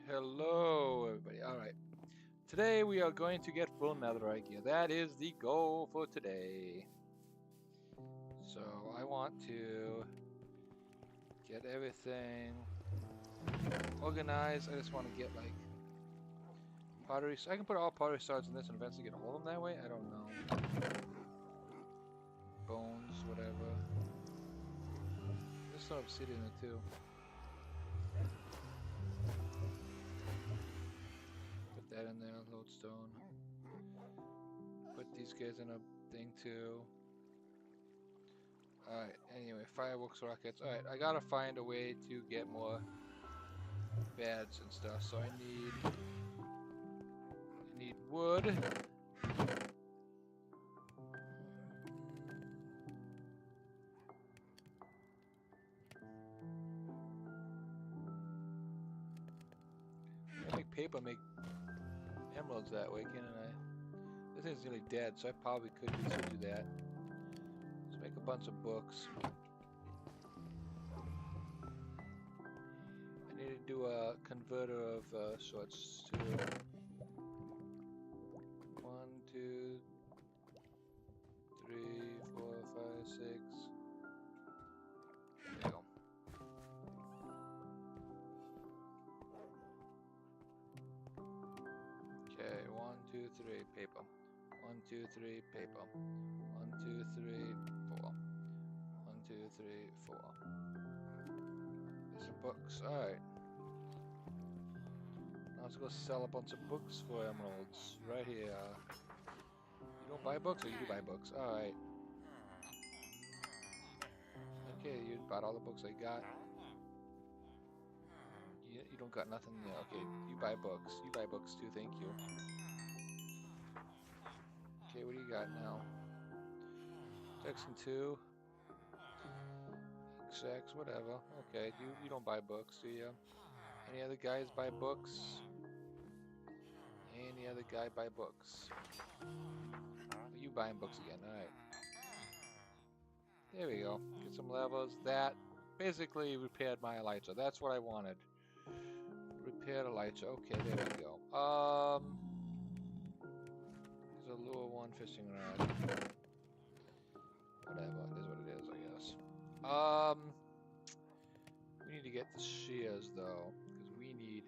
Hello, everybody. Alright. Today we are going to get full netherite gear. That is the goal for today. So I want to get everything organized. I just want to get like pottery. I can put all pottery shards in this and eventually get all of them that way. I don't know. Bones, whatever. There's some obsidian in it too. Put that in there, lodestone. Put these guys in a thing too. Alright, anyway, fireworks, rockets. Alright, I gotta find a way to get more beds and stuff, so I need wood. I make paper, make emeralds that way, can't I? This thing's nearly dead, so I probably could still do that. Let's make a bunch of books. I need to do a converter of sorts too. 1, 2, 3, 4, 5, 6. There you go. Okay, 1, 2, 3, paper. 1, 2, 3, paper. 1, 2, 3, 4. 1, 2, 3, 4. There's some books. Alright. Now let's go sell a bunch of books for emeralds. Right here. You don't buy books, or you do buy books? Alright. Okay, you bought all the books I got. You don't got nothing there. Okay, you buy books. You buy books too, thank you. Okay, what do you got now? Section 2. Sex, whatever. Okay, you don't buy books, do you? Any other guys buy books? Any other guy buy books? You buying books again, alright. There we go. Get some levels. That basically repaired my elytra. That's what I wanted. Repaired elytra. Okay, there we go. There's a lure one fishing rod. Whatever, it is what it is, I guess. We need to get the shears though, because we need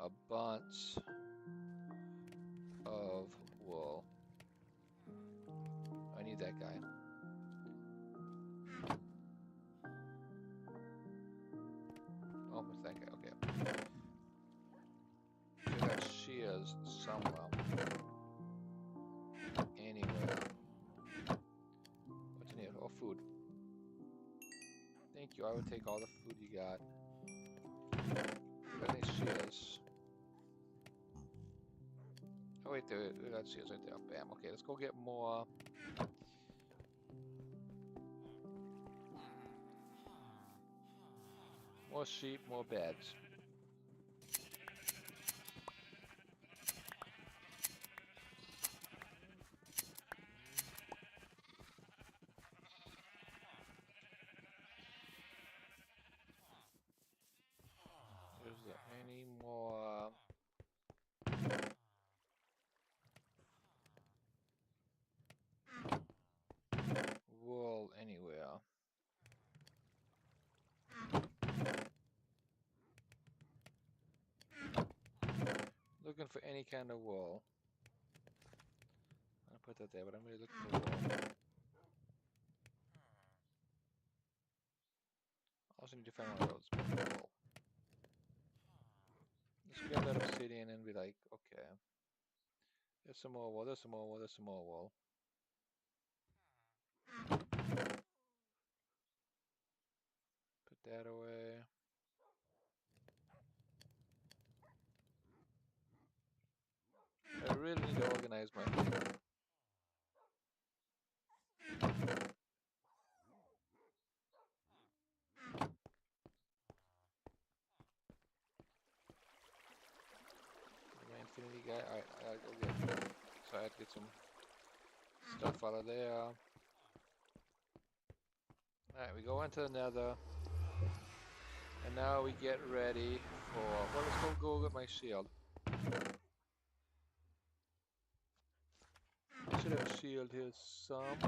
a bunch of wool. I need that guy. Oh, what's that guy? Okay. We got shears somewhere. Anywhere. What's in here? Oh, food. Thank you. I would take all the food you got. Got any shears? Oh wait, there we got shears right there. Bam. Okay, let's go get more. More sheep, more beds. Is there any more wool anywhere? Looking for any kind of wool. I'll put that there, but I'm really looking for wool. Also need to find one of those wool. Let's grab that obsidian and be like, okay. There's some more wool, there's some more wool, there's some more wool. Put that away. I really need to organize my food. My infinity guy. Alright, I gotta go get. So I have to get some stuff out of there. Alright, we go into the nether. And now we get ready Well, let's go get my shield. I should have a shield here somewhere.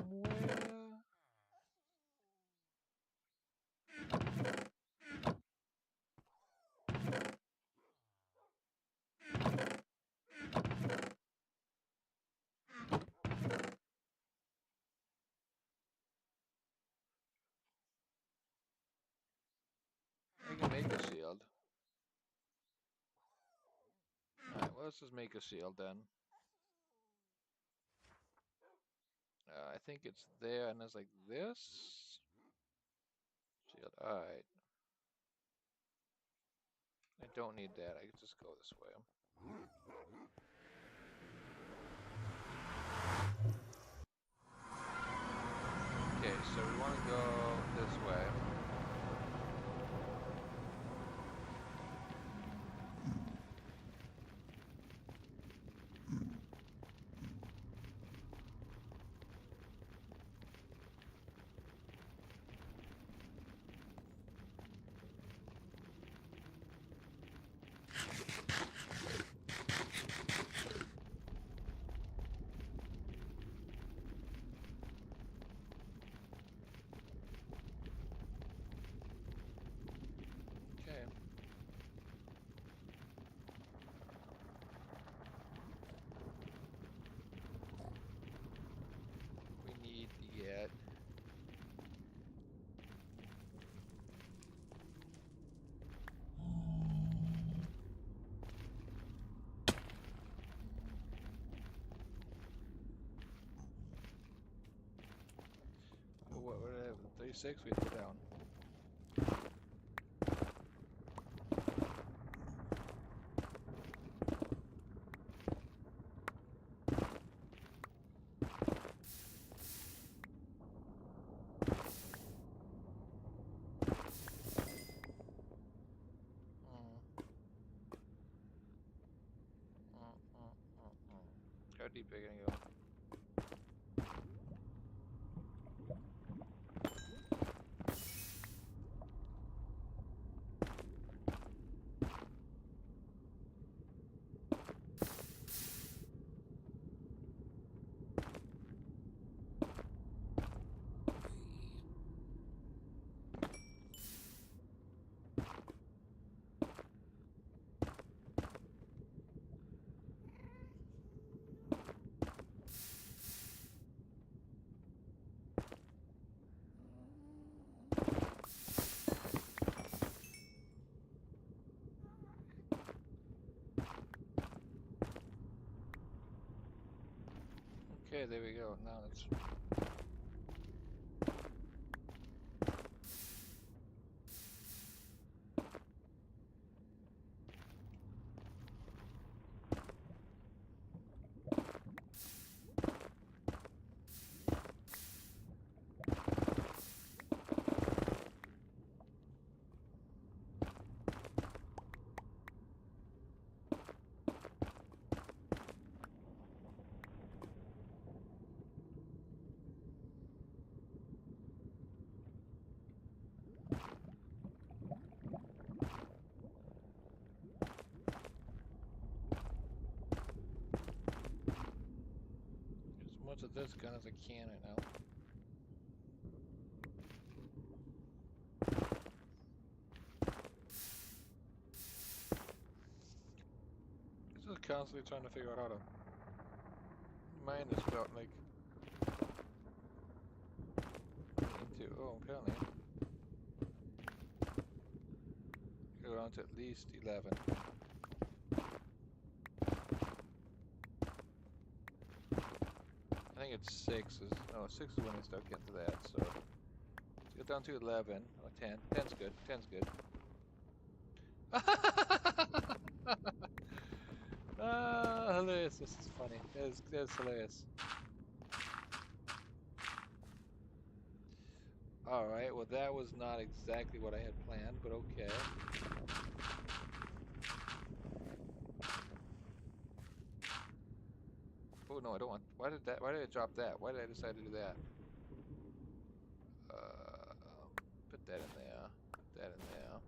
I can make a shield. Alright, well, let's just make a shield then. I think it's there, and it's like this. Shield, alright. I don't need that, I can just go this way. Okay, so we want to go this way. Okay. We need to get... What did I have? 36? We have to go down. How deep are you gonna go? Okay, there we go. Now it's... as much of this gun as I can right now. Just constantly trying to figure out how to mine this without like into... Oh, apparently go down to at least 11. I think it's 6 is... No, 6 is when we start getting to that, so... Let's get down to 11. Oh, 10. 10's good. 10's good. Ah, hilarious. This is funny. That is hilarious. Alright, well that was not exactly what I had planned, but okay. Oh no, I don't want... Why did I drop that? Why did I decide to do that? Put that in there. Put that in there.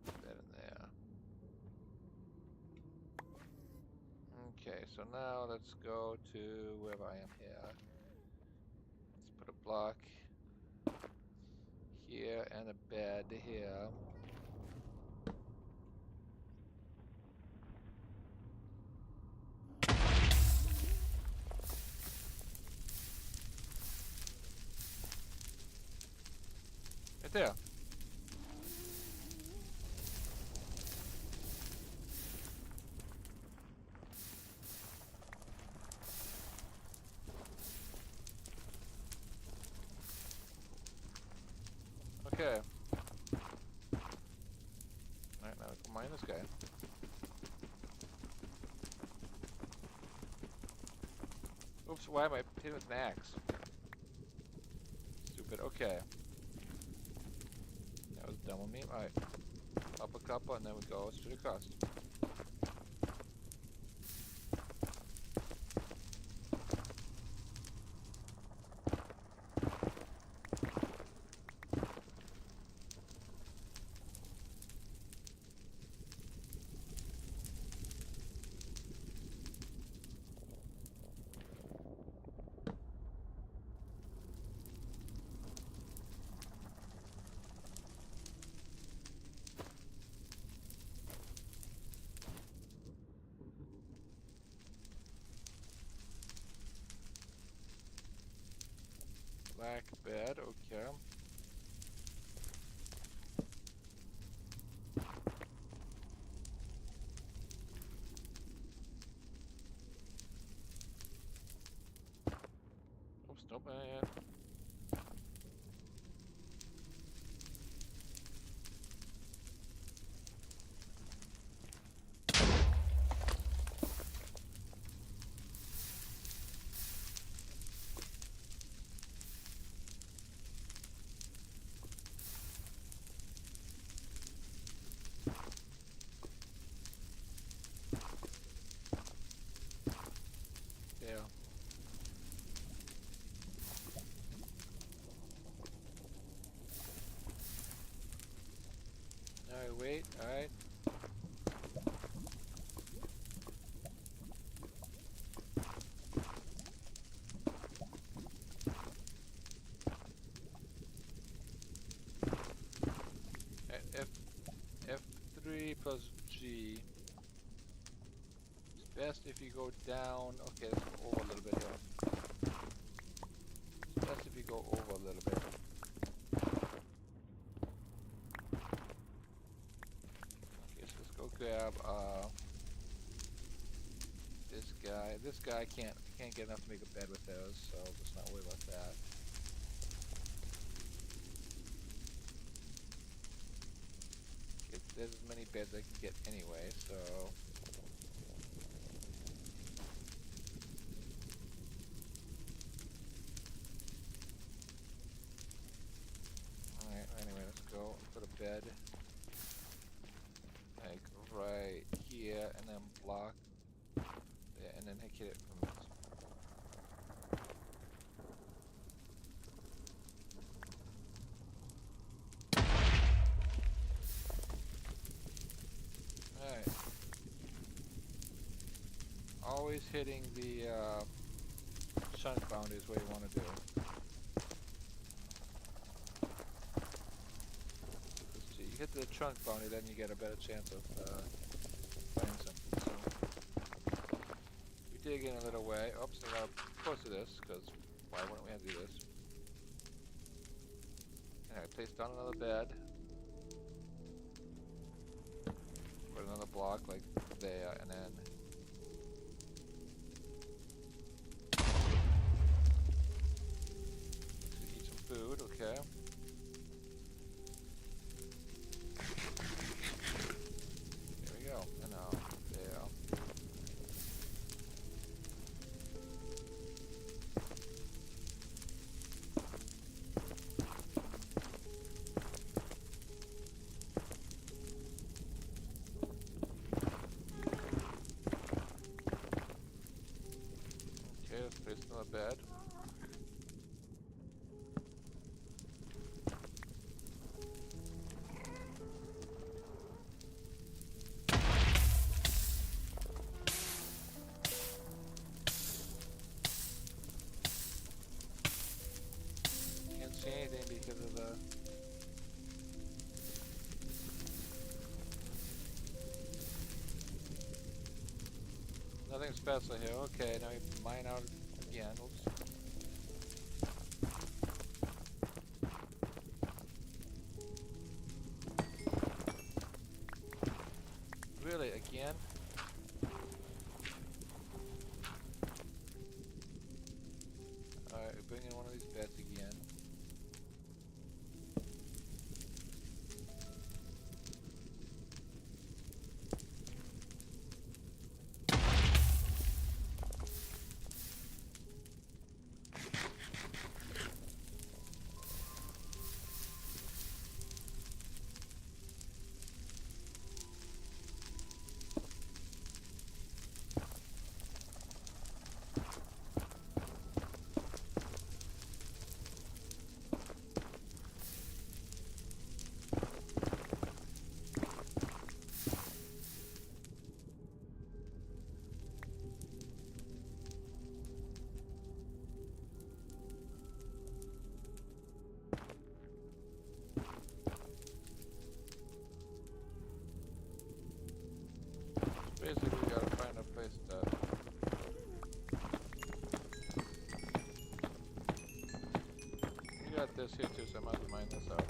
Put that in Okay, so now let's go to wherever I am here. Let's put a block here and a bed here. Right there. Okay. Alright, now we can mine this guy. Oops, why am I hitting with an axe? Stupid, okay. That was dumb of me. Alright. Up a couple and then we go straight across. Black bed, okay. Oops, nope, not yet. Yeah. Alright, wait, alright. F3 plus G. It's best if you go down. Okay, let's go over a little bit here. It's best if you go over a little bit. Okay, so let's go grab this guy. This guy can't get enough to make a bed with those, so let's not worry about that. Okay, there's as many beds I can get anyway, so alright, anyway, let's go put a bed like right here and then block there and then hit it from this. Alright. Always hitting the chunk boundary is what you want to do. So you hit the trunk boundary, then you get a better chance of finding something. So we dig in a little way. Oops, I got close to this, because why wouldn't we have to do this? Alright, place down another bed. Put another block like there, and then eat some food, okay. There we go, and now there. Nothing special here. Okay, now we mine out again. Oops. Really, again? Alright, we bring in one of these beds again. Basically, we gotta find a place to... You got this here too, so I might as well mine this out.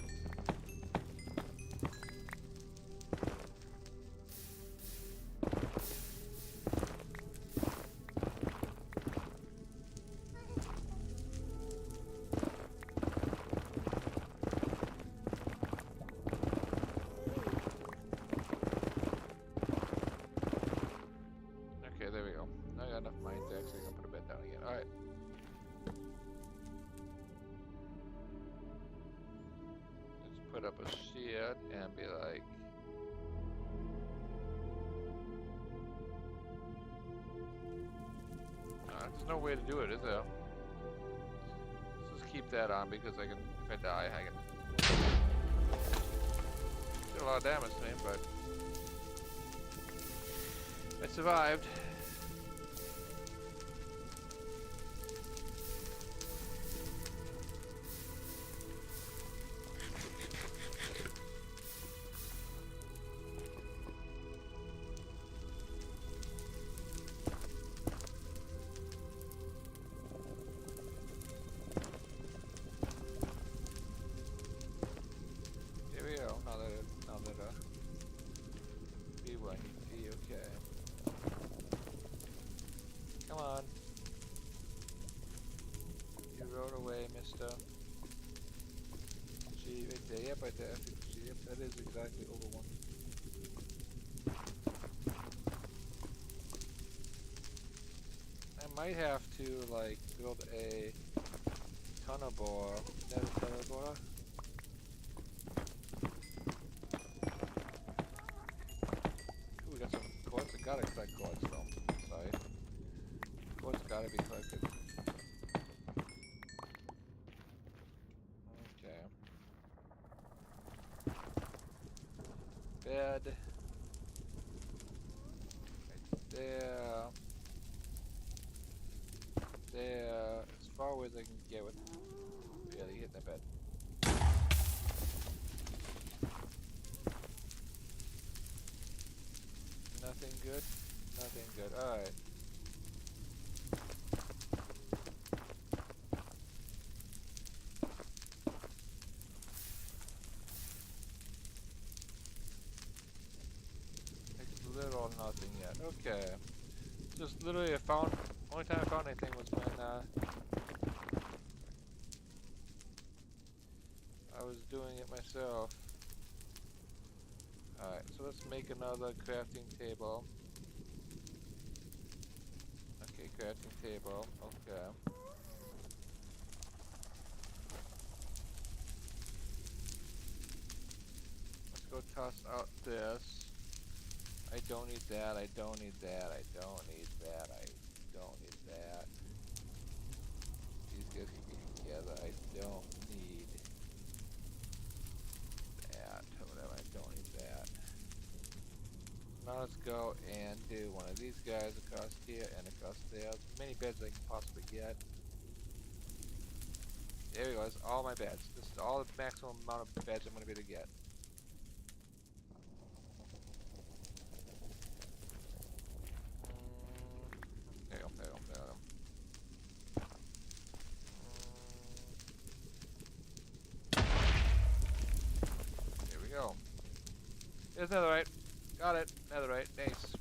Okay, there we go. Now I got enough mines to actually put a bed down again. Alright. Let's put up a shed and be like... there's no way to do it, is there? Let's just keep that on because I can, if I die, I can... Did a lot of damage to me, but... I survived. Here we go. Now that B1, okay. Come on. You rode away, mister. G right there. Yep, right there. G, yep, that is exactly over one. I might have to, like, build a tunnel bore. Nether tunnel bore. Ooh, we got some quartz. I gotta collect quartz though. Sorry. Quartz gotta be collected. Okay. Bed. Right there. There. As far away as I can get with really hitting the bed. Nothing good? Nothing good. Alright. It's little nothing yet. Okay. Just literally I found, only time I found anything was when I was doing it myself. Alright, so let's make another crafting table. Okay, crafting table. Okay. Let's go toss out this. I don't need that, I don't need that, I don't need that, I don't need that. These guys can get together, I don't need that, whatever, I don't need that. Now let's go and do one of these guys across here and across there. As many beds I can possibly get. There we go, that's all my beds. This is all the maximum amount of beds I'm going to be able to get. There's netherite. Got it. Netherite. Nice.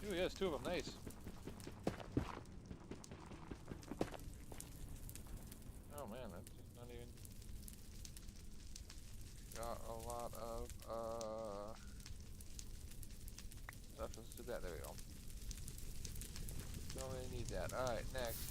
Ooh, yes, two of them. Nice. Oh man, that's just not even got a lot of stuff. Let's do that. There we go. Don't really need that. Alright, next.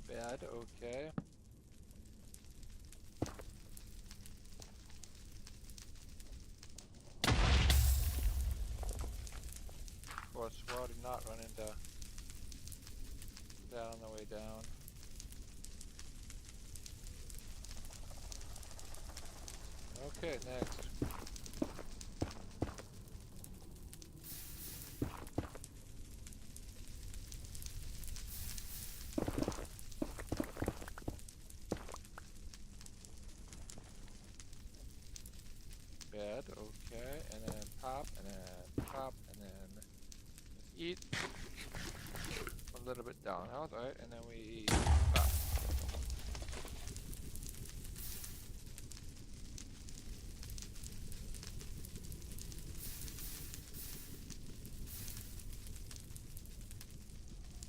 Bad, okay. Of course, well, did not run into that on the way down. Okay, next. Bed, okay, and then pop, and then pop, and then let's eat. A little bit down health, alright, and then we eat pop.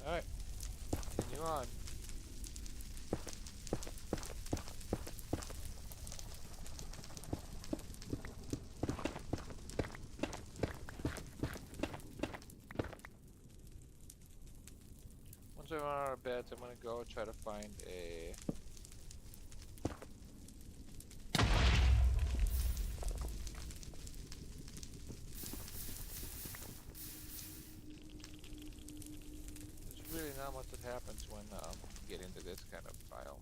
Alright, continue on. Once I run out of beds, I'm gonna go try to find a there's really not much that happens when you get into this kind of biome.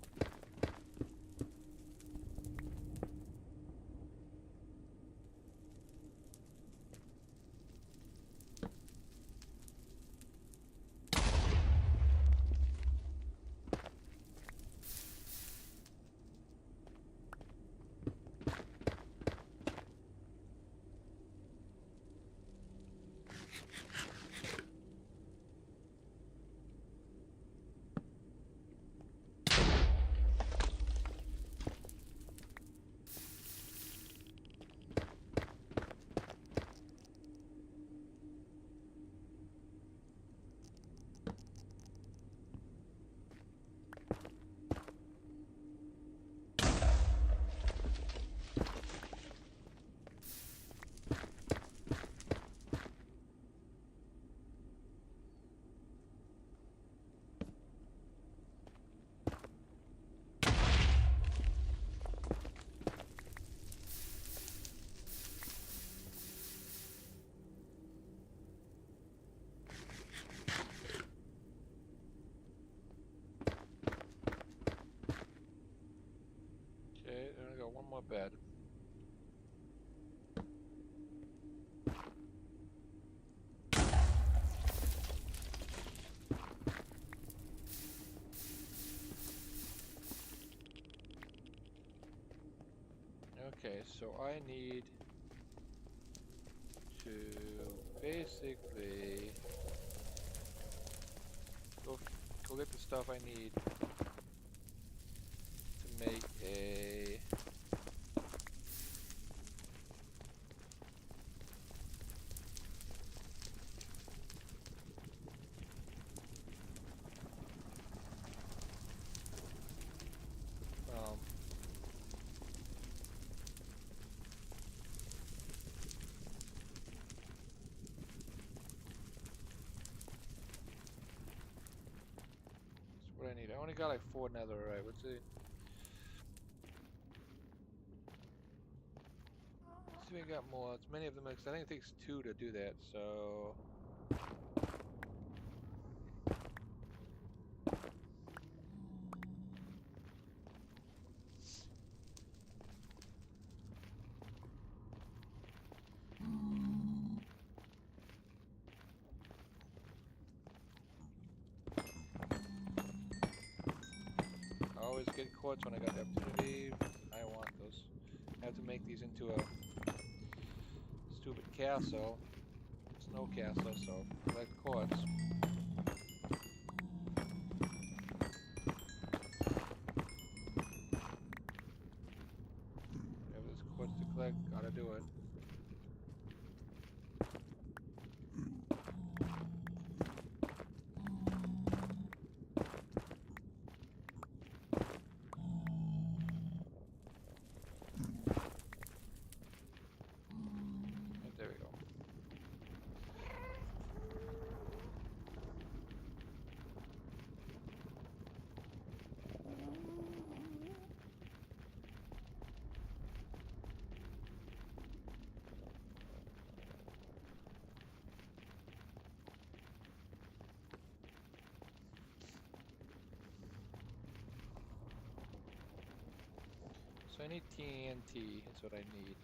Okay, then I got one more bed. Okay, so I need to basically go get the stuff I need to make a that's what I need. I only got like 4 netherite. Let's see. Let's see if we got more. It's many of them. I think it takes 2 to do that. So I always get quartz when I got the opportunity. I want those. I have to make these into a stupid castle. Snow castle, so collect quartz. Whenever there's quartz to collect, gotta do it. And there we go. So I need TNT, that's what I need.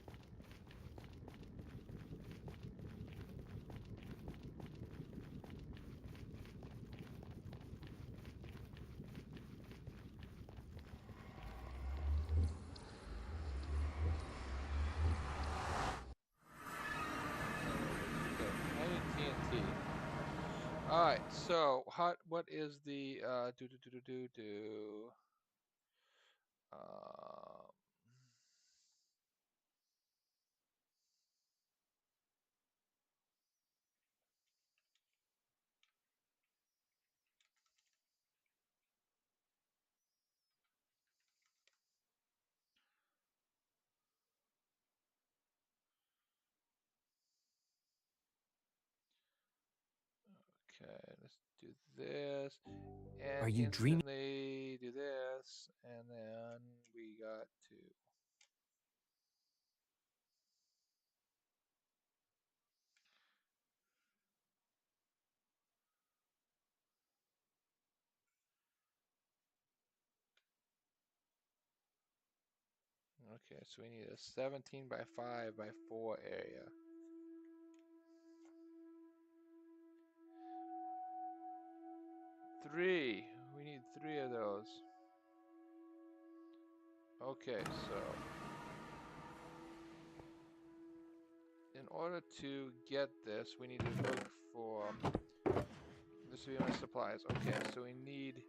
Okay, I need TNT. Alright, so what is the um okay, let's do this and Are you dreaming? instantly do this, and then we got to okay, so we need a 17 by 5 by 4 area. 3. We need 3 of those. Okay, so in order to get this, we need to look for this will be my supplies. Okay, so we need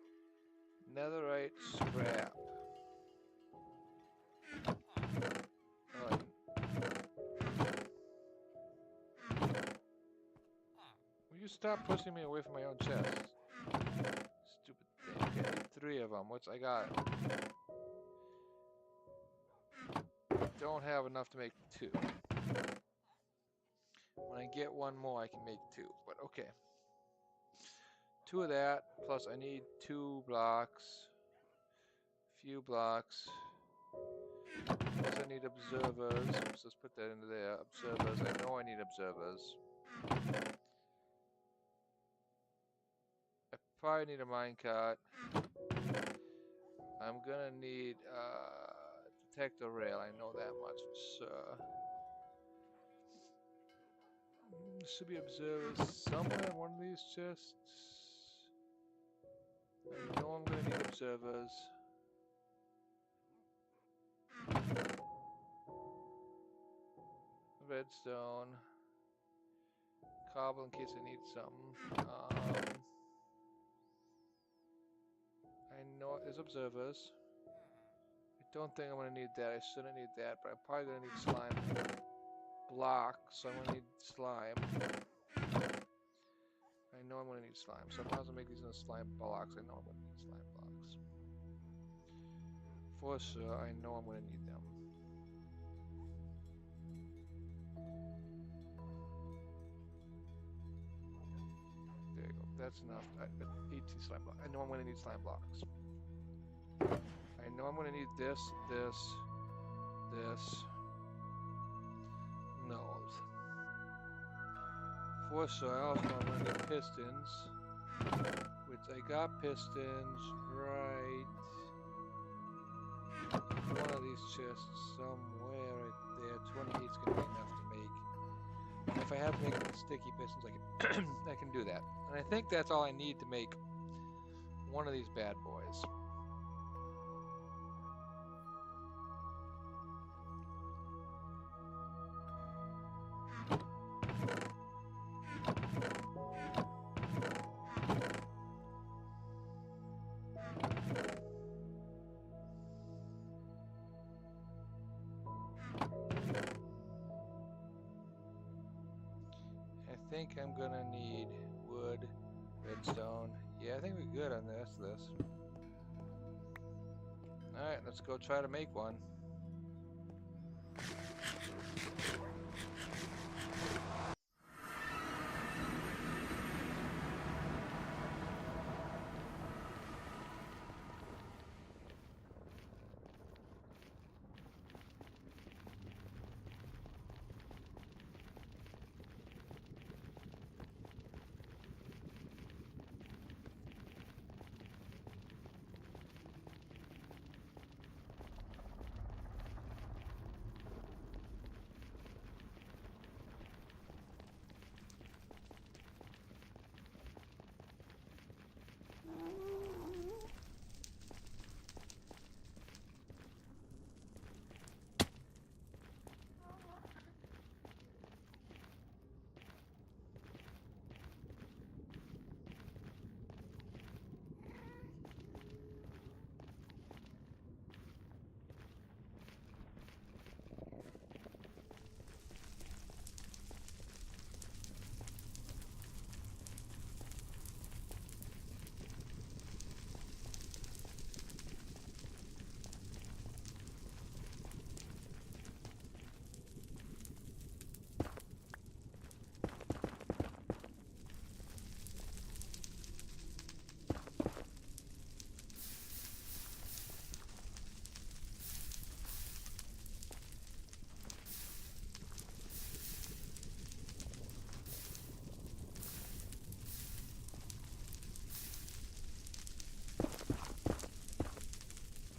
netherite scrap. Uh, will you stop pushing me away from my own chest? Stupid thing. Okay, I need 3 of them. What's I got? Don't have enough to make 2. When I get 1 more, I can make 2. But okay. 2 of that, plus I need 2 blocks. Few blocks. Plus I need observers. Oops, let's put that into there. Observers. I know I need observers. I probably need a minecart. I'm gonna need detector rail. I know that much for sure. There should be observers somewhere in one of these chests. I know I'm gonna need observers. redstone, cobble in case I need some. I know there's observers. I don't think I'm gonna need that. I shouldn't need that, but I'm probably gonna need slime blocks, so I'm gonna need slime. I know I'm gonna need slime, so I might as well make these into slime blocks. I know I'm gonna need slime blocks. For sure, I know I'm gonna need them. There you go. That's enough. 18 slime blocks. I know I'm gonna need slime blocks. I know I'm gonna need this. No. For sure, I also know I'm gonna need pistons. Which I got pistons right in one of these chests somewhere right there. 28 is gonna be enough to make. And if I have to make sticky pistons, I can I can do that. And I think that's all I need to make one of these bad boys. I think I'm gonna need wood, redstone. Yeah, I think we're good on this. Alright, let's go try to make one.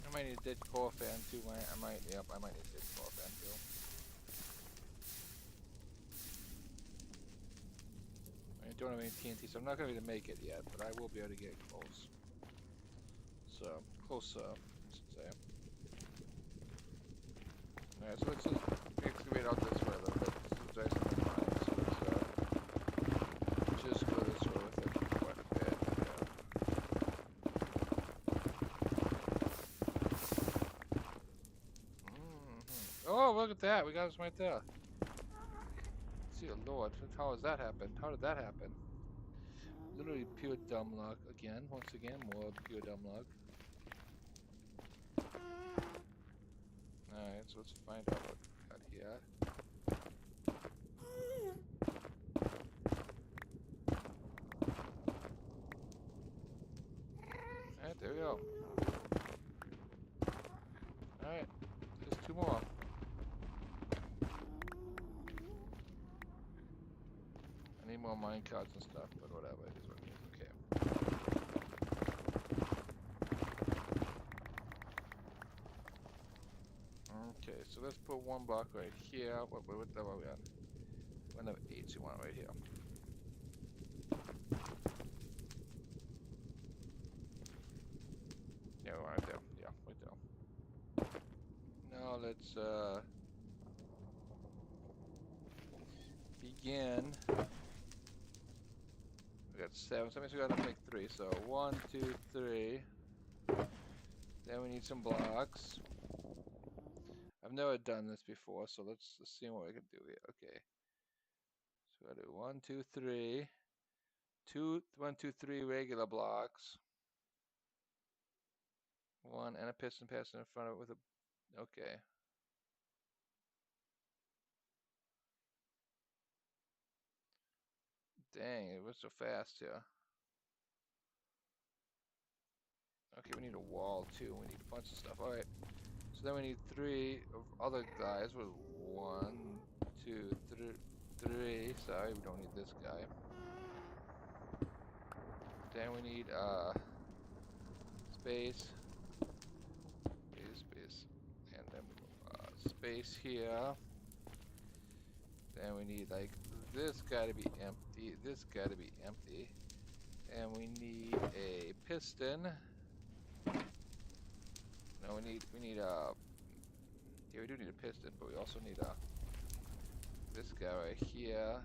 I might need a dead core fan too. I might need a dead core fan too. I don't have any TNT, so I'm not gonna be able to make it yet, but I will be able to get close. So, close, I should say. Alright, so let's just excavate out this way a little bit. This is actually fine, so let's just go this way with it quite a bit. Oh, look at that! We got us right there. Dear Lord, how has that happened? How did that happen? Literally pure dumb luck again. Once again, more pure dumb luck. Alright, so let's find out what we got here. Alright, there we go. Alright, just two more. I need more mine cards and stuff, but whatever, it is what it is. Okay. Okay, so let's put one block right here. What level are we on? We're on 8, so you want it right here. Yeah, we want it there. Yeah, right there. Now let's again. We got 7, so that means we gotta make 3. So 1, 2, 3. Then we need some blocks. I've never done this before, so let's see what we can do here. Okay. So I do 1, 2, 3. 1, 2, 3 regular blocks. 1 and a piston in front of it with a. Okay. Dang, it was so fast here. Okay, we need a wall too. We need a bunch of stuff. All right. So then we need 3 of other guys. With 1, 2, 3. Sorry, we don't need this guy. Then we need space, and then space here. Then we need like this guy to be empty. This guy to be empty. And we need a piston. No, we need a. Yeah, we do need a piston, but we also need a. This guy right here.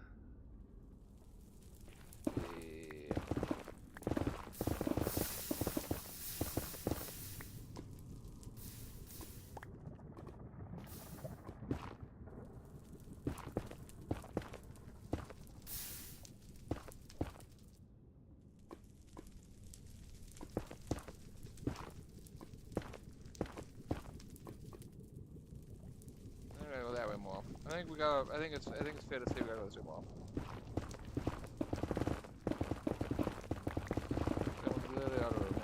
Go that way more. I think it's fair to say we gotta go this way more. That one's literally out of right now.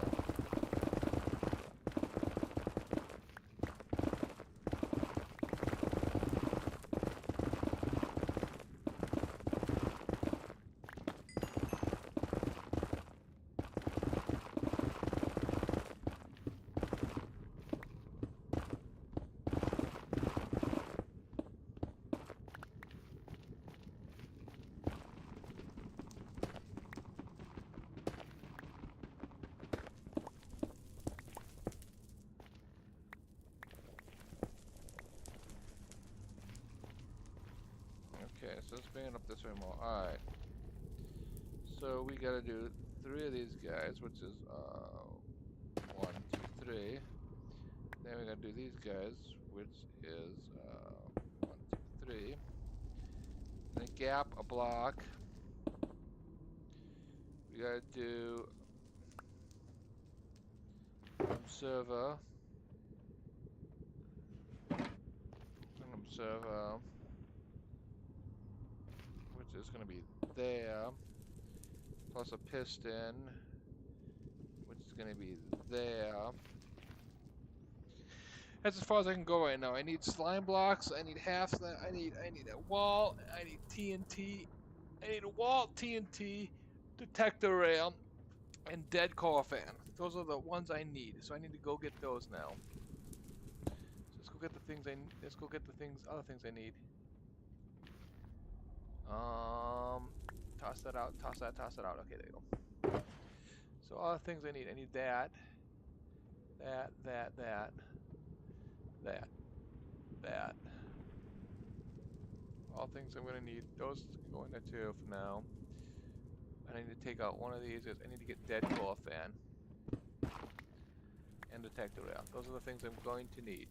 Okay, so let's bring it up this way more. Alright. So we gotta do 3 of these guys, which is 1, 2, 3. Then we're gonna do these guys, which is 1, 2, 3. Then gap a block. We gotta do server. Server, which is gonna be there, plus a piston, which is gonna be there. That's as far as I can go right now. I need slime blocks. I need half that. I need a wall. I need TNT. I need a wall, TNT, detector rail, and dead core fan. Those are the ones I need. So I need to go get those now. So let's go get the things let's go get the other things I need. Toss that out. Toss that out. Okay, there you go. So all the things I need. I need that. All things I'm gonna need. Those can go in there too for now. I need to take out one of these. I need to get dead core fan and detector rail. Those are the things I'm going to need.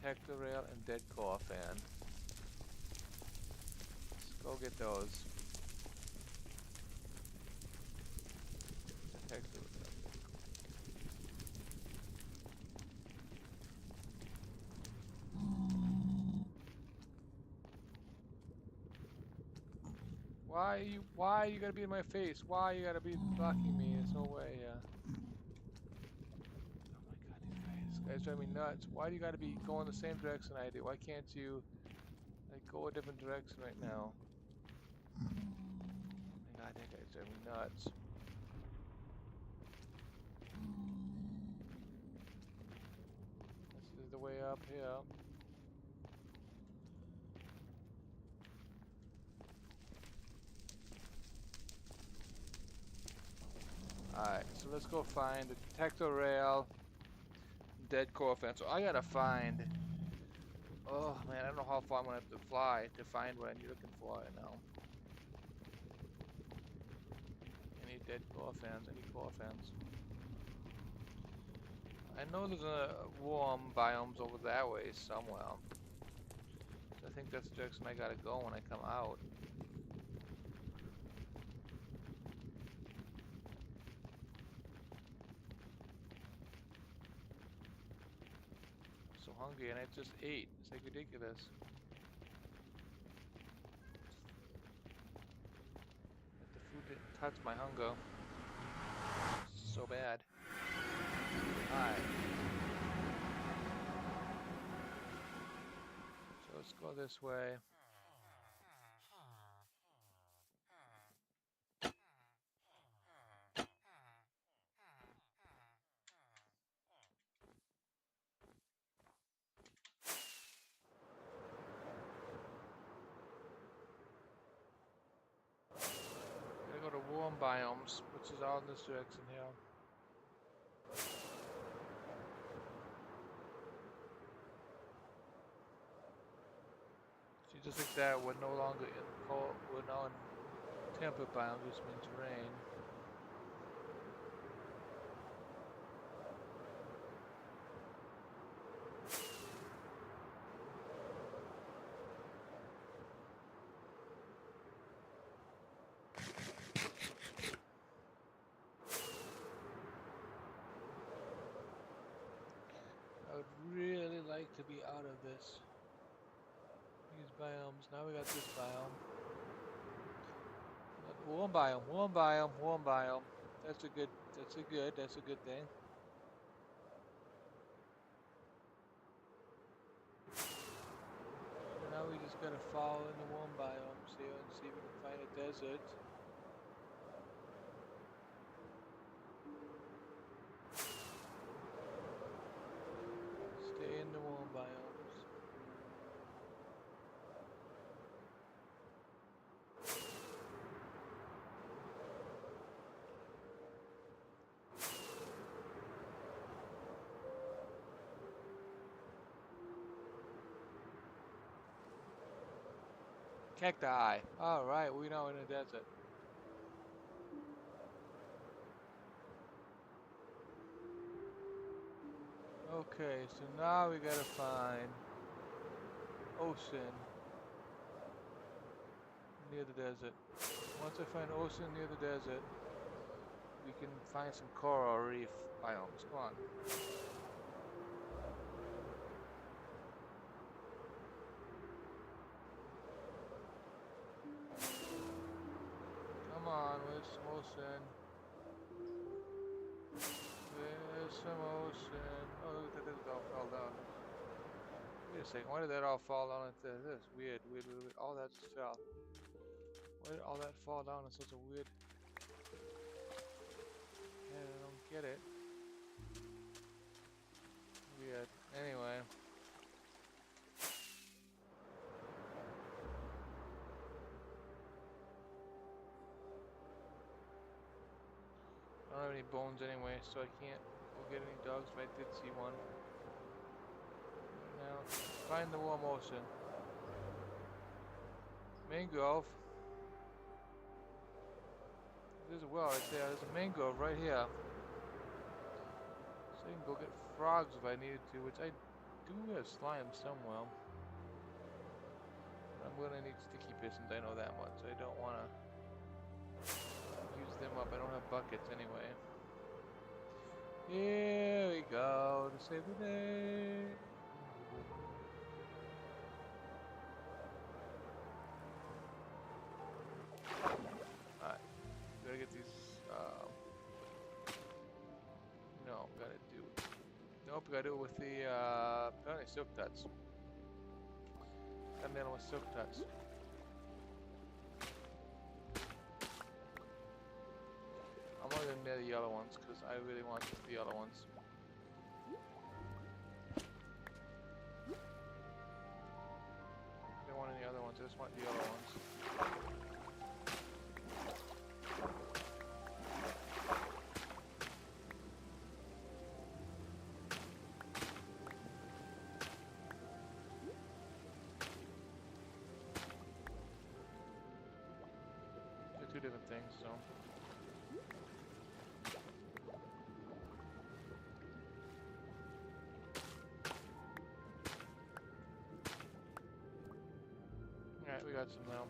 Detector rail and dead core fan. Let's go get those. Detector rail. Why you gotta be in my face? Why you gotta be blocking me? There's no way, Oh my god, these guys drive me nuts. Why do you gotta be going the same direction I do? Why can't you, like, go a different direction right now? Oh my god, that guy's driving me nuts. This is the way up here. Alright, so let's go find the detector rail, dead core fan. So I gotta find Oh man, I don't know how far I'm gonna have to fly to find what I'm looking for right now. I need dead core fans. I need core fans. I know there's a warm biomes over that way somewhere. So I think that's the direction I gotta go when I come out. I'm so hungry and I just ate. It's like ridiculous. But the food didn't touch my hunger. It's so bad. Alright. So let's go this way. Gotta go to warm biomes, which is all in this direction here. See, just like that, we're no longer in cold. We're now in temperate biomes, which means rain. I would really like to be out of these biomes. Now we got this biome. Warm biome, warm biome, warm biome. That's a good thing. So now we just gotta follow in the warm biomes here and see if we can find a desert. Stay in the warm biomes. Cacti. Alright, we're now in a desert. Okay, so now we gotta find ocean near the desert. Once I find ocean near the desert, we can find some coral reef biomes. Come on. Come on, where's some ocean? Where's some ocean? Oh, look at that, it all fell down. Wait a second, why did that all fall down into this? Weird. All that just fell. Why did all that fall down in such a weird... I don't get it. Weird. Anyway. I don't have any bones anyway, so I can't go get any dogs, but I did see one. Right now, find the warm ocean. Mangrove. There's a well right there. There's a mangrove right here. So I can go get frogs if I needed to, which I do have slime somewhere. I'm gonna need sticky pistons, I know that much. I don't wanna use them up. I don't have buckets anyway. Here we go to save the day. Alright, gotta get these. No, gotta do. Nope, gotta do it with the apparently silk touch. Gotta nail it with silk touch. I'm only gonna nail the yellow ones because I really want the yellow ones. I don't want any other ones, I just want the yellow ones. different things, so. Alright, we got some now.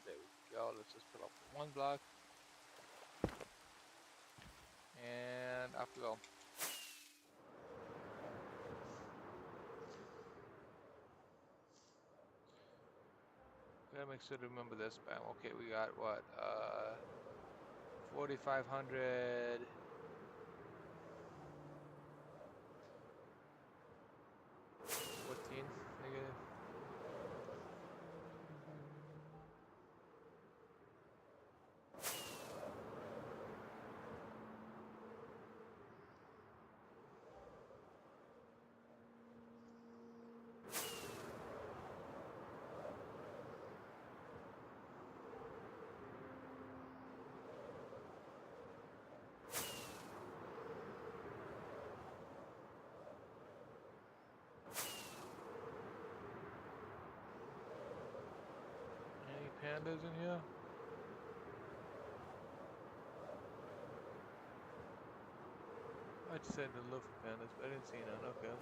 There we go. Let's just put up one block. And off we go. Gotta make sure to remember this spam. Okay, we got what? 4,500. 14 negative. Any pandas in here? I just said to look for pandas, but I didn't see none. Okay.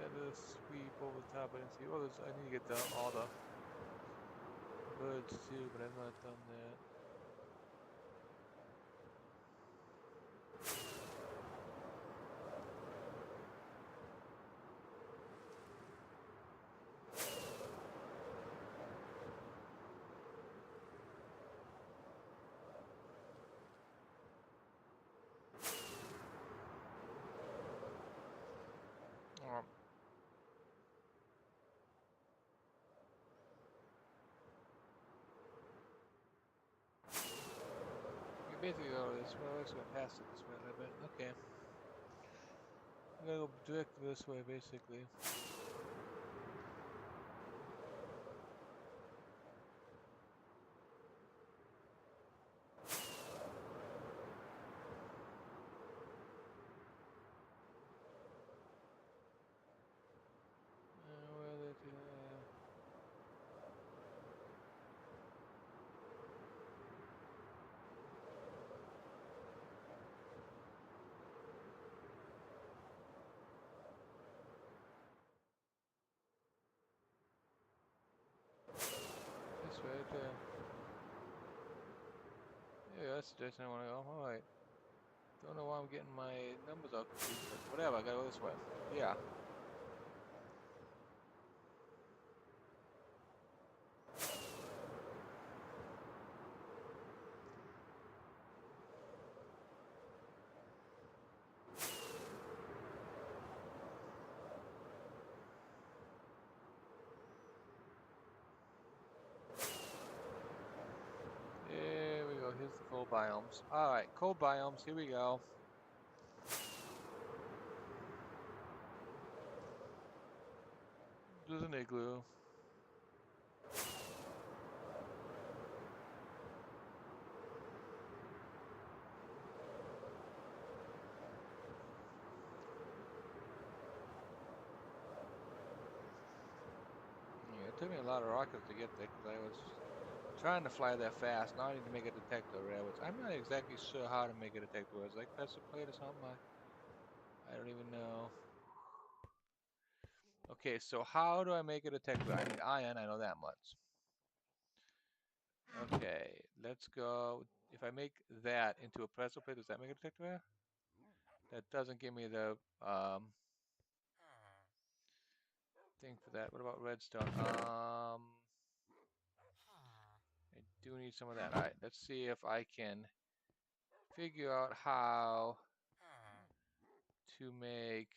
Got to sweep over the top. I didn't see. Oh, I need to get all the birds too, but I've not done that. Um, we basically go this way. Let's go past it this way a little bit. Okay. We gotta go directly this way, basically. Where are they? This way, right there. Yeah, that's the direction I want to go. Alright. Don't know why I'm getting my numbers all confused, but whatever, I gotta go this way. Yeah. There we go. Here's the cold biomes. Alright, cold biomes. Here we go. There's an igloo. Yeah, it took me a lot of rockets to get there because I was trying to fly that fast. Now I need to make a detector array, which I'm not exactly sure how to make a detector array. It's like press a plate or something. I don't even know. Okay, so how do I make a detector? I need iron. I know that much. Okay, let's go. If I make that into a pressure plate, does that make a detector array? That doesn't give me the thing for that. What about redstone? I do need some of that. All right, let's see if I can figure out how to make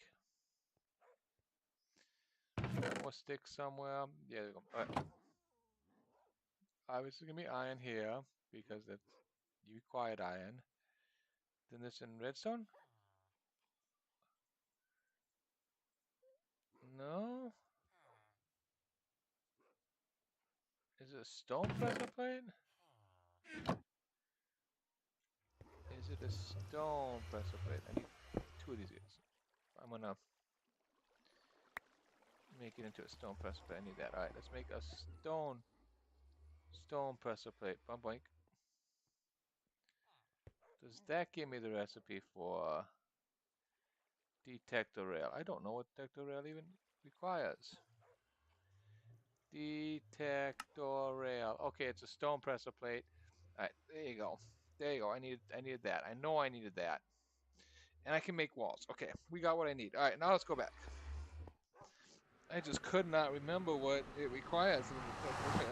more sticks somewhere. Yeah, there we go. All right. Obviously, gonna be iron here because that's you required iron. Then this in redstone? No. it a stone pressure plate? Is it a stone pressure plate? I need 2 of these guys. I'm gonna make it into a stone pressure plate. I need that. Alright, let's make a stone pressure plate. Bump boink. Does that give me the recipe for detector rail? I don't know what detector rail even requires. Detector rail. Okay, it's a stone presser plate. All right, there you go. There you go. I needed that. I know I needed that. And I can make walls. Okay, we got what I need. All right, now let's go back. I just could not remember what it requires. Okay.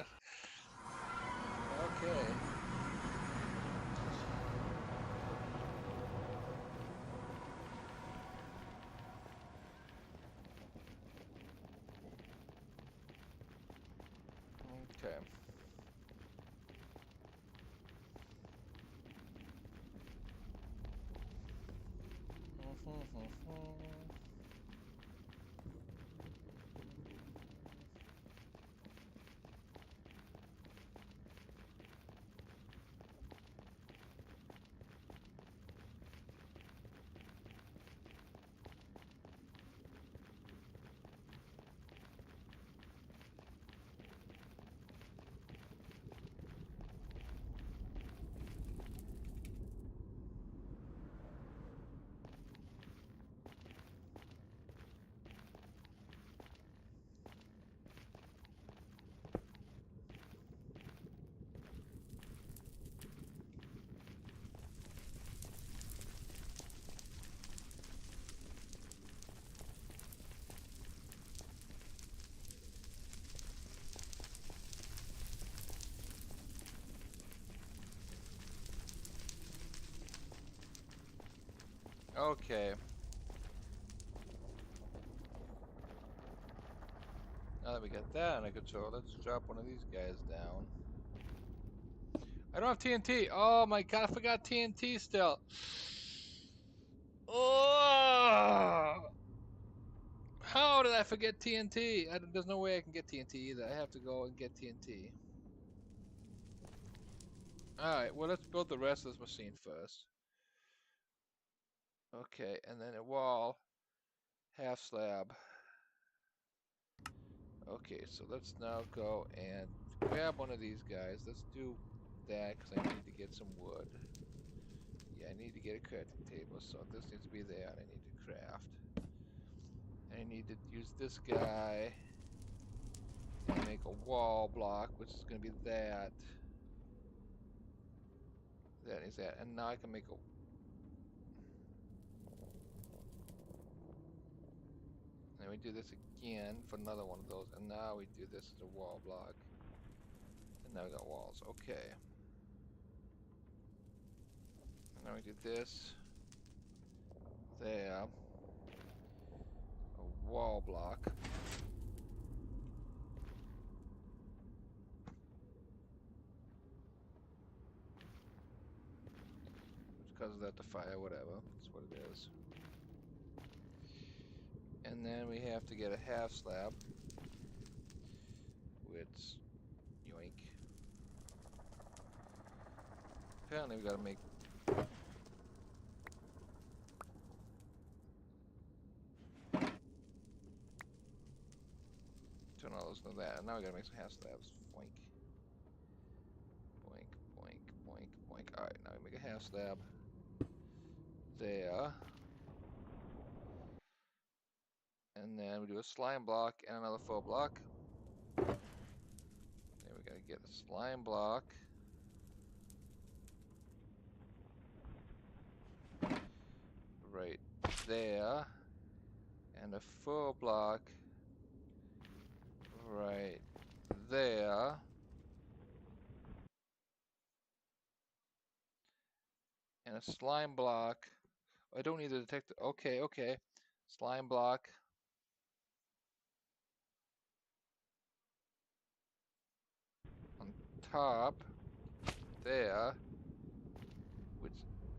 Okay. Okay. Now that we got that under control, let's drop one of these guys down. I don't have TNT. Oh my god, I forgot TNT still. Oh! How did I forget TNT? There's no way I can get TNT either. I have to go and get TNT. Alright, well let's build the rest of this machine first. Okay, and then a wall, half slab. Okay, so let's now go and grab one of these guys. Let's do that because I need to get some wood. Yeah, I need to get a crafting table, so this needs to be there, and I need to craft. And I need to use this guy and make a wall block, which is going to be that. That is that, and now I can make a. And we do this again for another one of those, and now we do this as a wall block. And now we got walls. Okay. And now we do this. There. A wall block. Which causes that to fire, whatever. That's what it is. And then we have to get a half slab. Which, yoink. Apparently we gotta make. Turn all those into that. And now we gotta make some half slabs. Boink. Boink, boink, boink, boink. Alright, now we make a half slab. There. And then we do a slime block and another full block. Then we gotta get a slime block. Right there. And a full block. Right there. And a slime block. I don't need the detector. Okay, okay. Slime block. On top. There. Which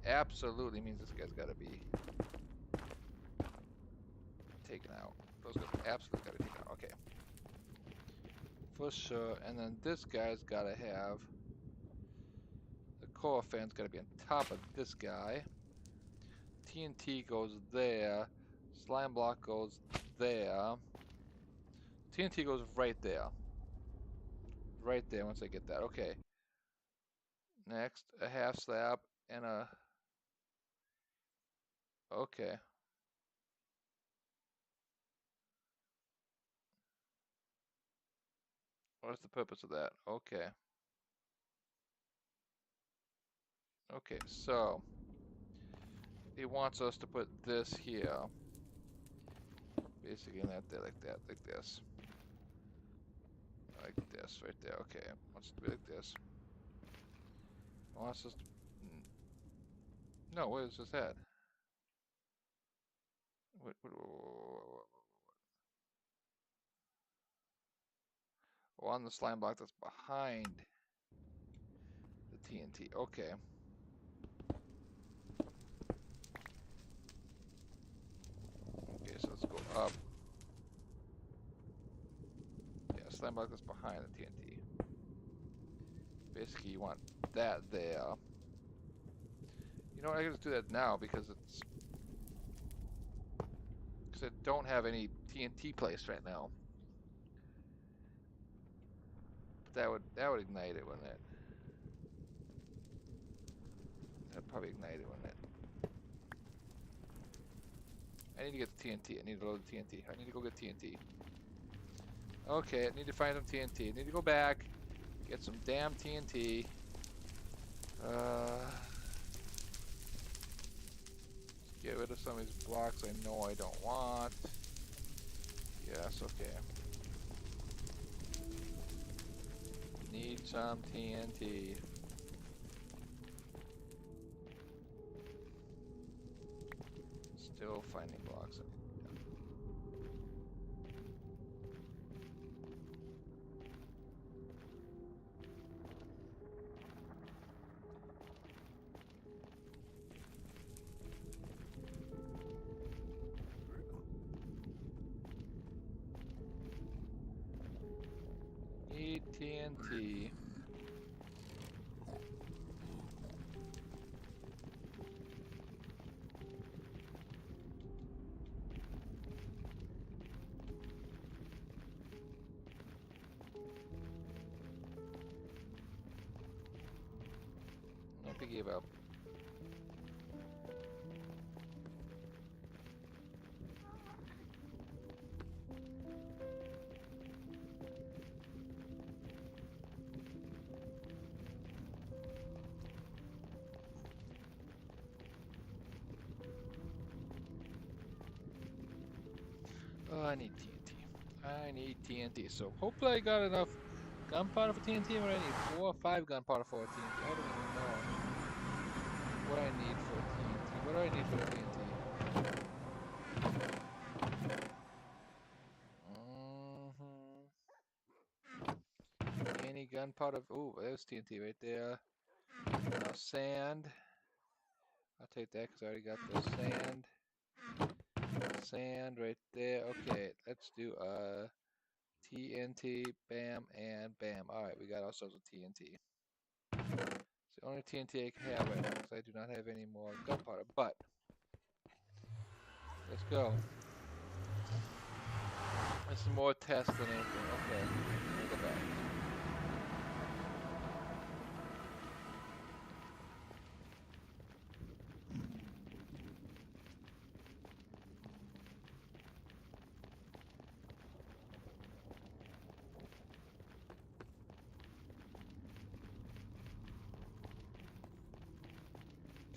absolutely means this guy's gotta be taken out. Those guys absolutely gotta be taken out. Okay. For sure. And then this guy's gotta have, the core fan's gotta be on top of this guy. TNT goes there. Slime block goes there. TNT goes right there. Right there once I get that. Okay. Next, a half slab and a... Okay. What's the purpose of that? Okay. Okay, so he wants us to put this here. Basically that there, like that, like this. Like this, right there. Okay, wants it to be like this. Wants us to... No, where is this at? Oh, on the slime block that's behind the TNT. Okay. Okay, so let's go up. Yeah, slime block that's behind the TNT. Basically, you want that there. You know what? I can just do that now because it's... Because I don't have any TNT placed right now. That would ignite it, wouldn't it? That'd probably ignite it, wouldn't it? I need to get the TNT. I need to load the TNT. I need to go get TNT. Okay, I need to find some TNT. I need to go back, get some damn TNT. Get rid of some of these blocks I know I don't want. Yes, okay. Need some TNT. Still finding blocks. Need TNT. I gave up. Oh, I need TNT. I need TNT. So hopefully I got enough gunpowder for TNT. What I need 4 or 5 gunpowder for TNT. I don't even know what I need for TNT. What do I need for TNT? Any gunpowder? Oh, there's TNT right there. Now sand. I'll take that because I already got the sand. Sand right there. Okay, let's do TNT, bam, and bam. Alright, we got ourselves a TNT. It's the only TNT I can have right now because I do not have any more gunpowder, but let's go. This is more test than anything. Okay, we'll go back.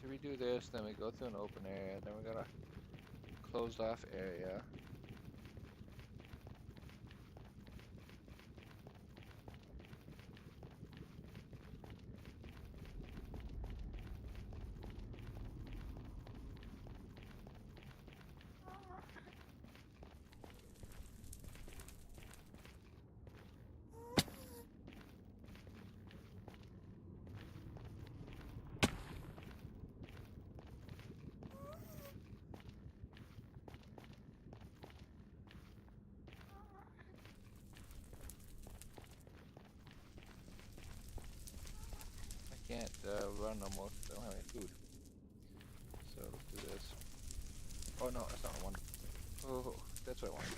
So we do this, then we go through an open area, then we got a closed off area. can't run no more because I don't have any food. So let's do this. Oh no, that's not what I wanted. Oh, that's what I wanted.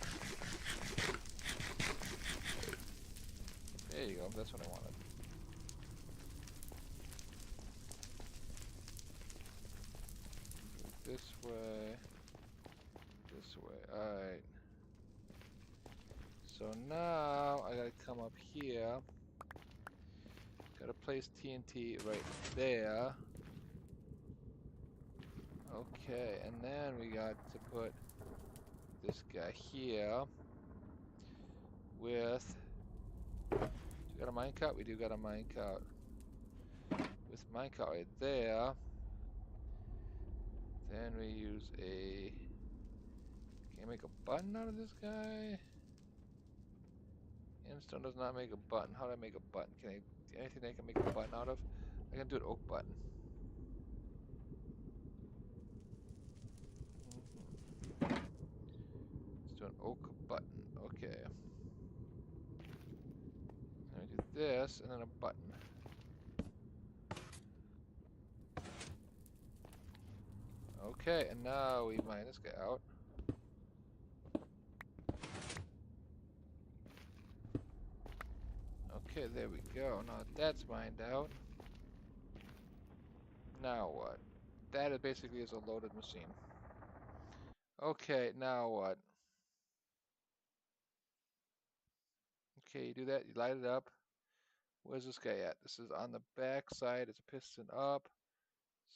There you go, that's what I wanted. This way. This way. Alright. So now I gotta come up here. Gotta place TNT right there. Okay, and then we got to put this guy here with. Do we got a minecart? We do got a minecart. With minecart right there. Then we use a. Can I make a button out of this guy? Endstone does not make a button. How do I make a button? Can I? Anything I can make a button out of? I can do an oak button. Let's do an oak button. Okay. And we do this, and then a button. Okay, and now we mine this guy out. Okay, there we go. Now that's mined out. Now what? That is basically is a loaded machine. Okay, now what? Okay, you do that, you light it up. Where's this guy at? This is on the back side. It's a piston up.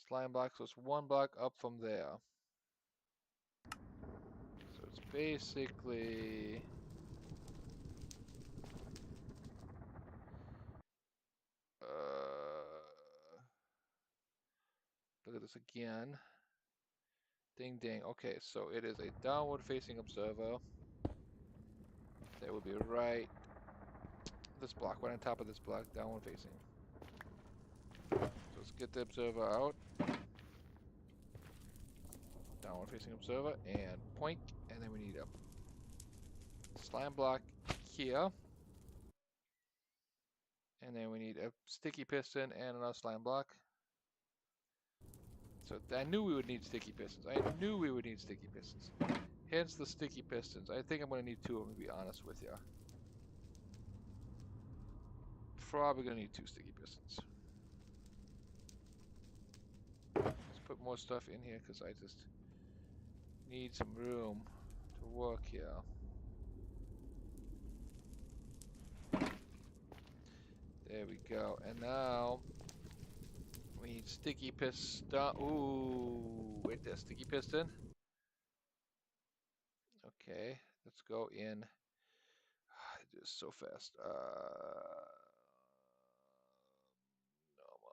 Slime block, so it's one block up from there. So it's basically... look at this again. Ding ding. Okay, so it is a downward facing observer. That would be right. This block, right on top of this block, downward facing. So let's get the observer out. Downward facing observer and point, and then we need a slime block here. And then we need a sticky piston and another slime block. So I knew we would need sticky pistons. I knew we would need sticky pistons. Hence the sticky pistons. I think I'm going to need two of them, to be honest with you. Probably going to need two sticky pistons. Let's put more stuff in here because I just need some room to work here. There we go. And now we need sticky piston. Ooh, wait there, sticky piston. Okay, let's go in. I do this so fast. Normal.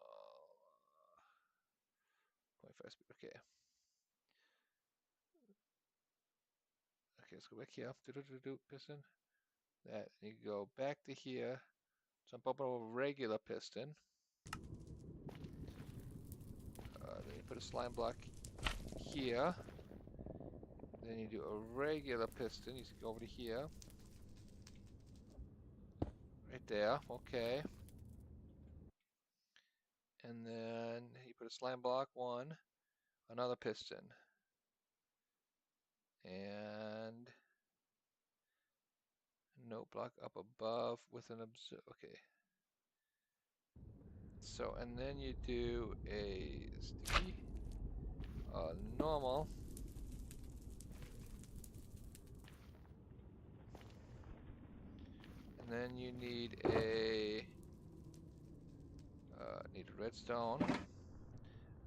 0.5 speed. Okay. Okay, let's go back here. Piston. That you go back to here. Jump up on a regular piston. Then you put a slime block here. Then you do a regular piston. You go over to here. Right there. Okay. And then you put a slime block one. Another piston. And no block up above with an observer. Okay. So, and then you do a sticky, normal, and then you need a redstone.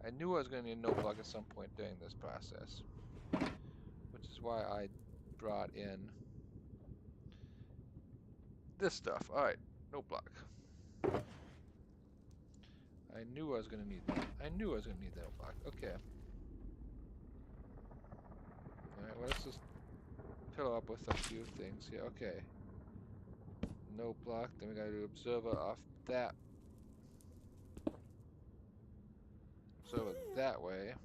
I knew I was going to need a note block at some point during this process, which is why I brought in this stuff. All right, note block. I knew I was going to need that. I knew I was going to need that note block. Okay. All right, well, let's just fill up with a few things here. Okay. Note block. Then we got to do observer off that. Observer that way.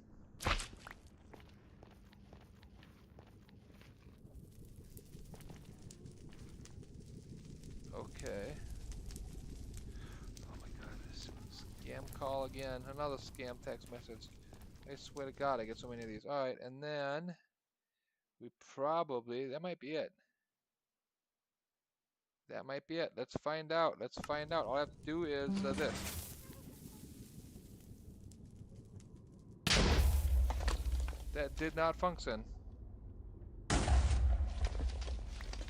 Okay. Oh my god, this scam call. again. Another scam text message. I swear to God, I get so many of these. Alright, and then we probably, that might be it. That might be it. Let's find out. Let's find out. All I have to do is this. That did not function.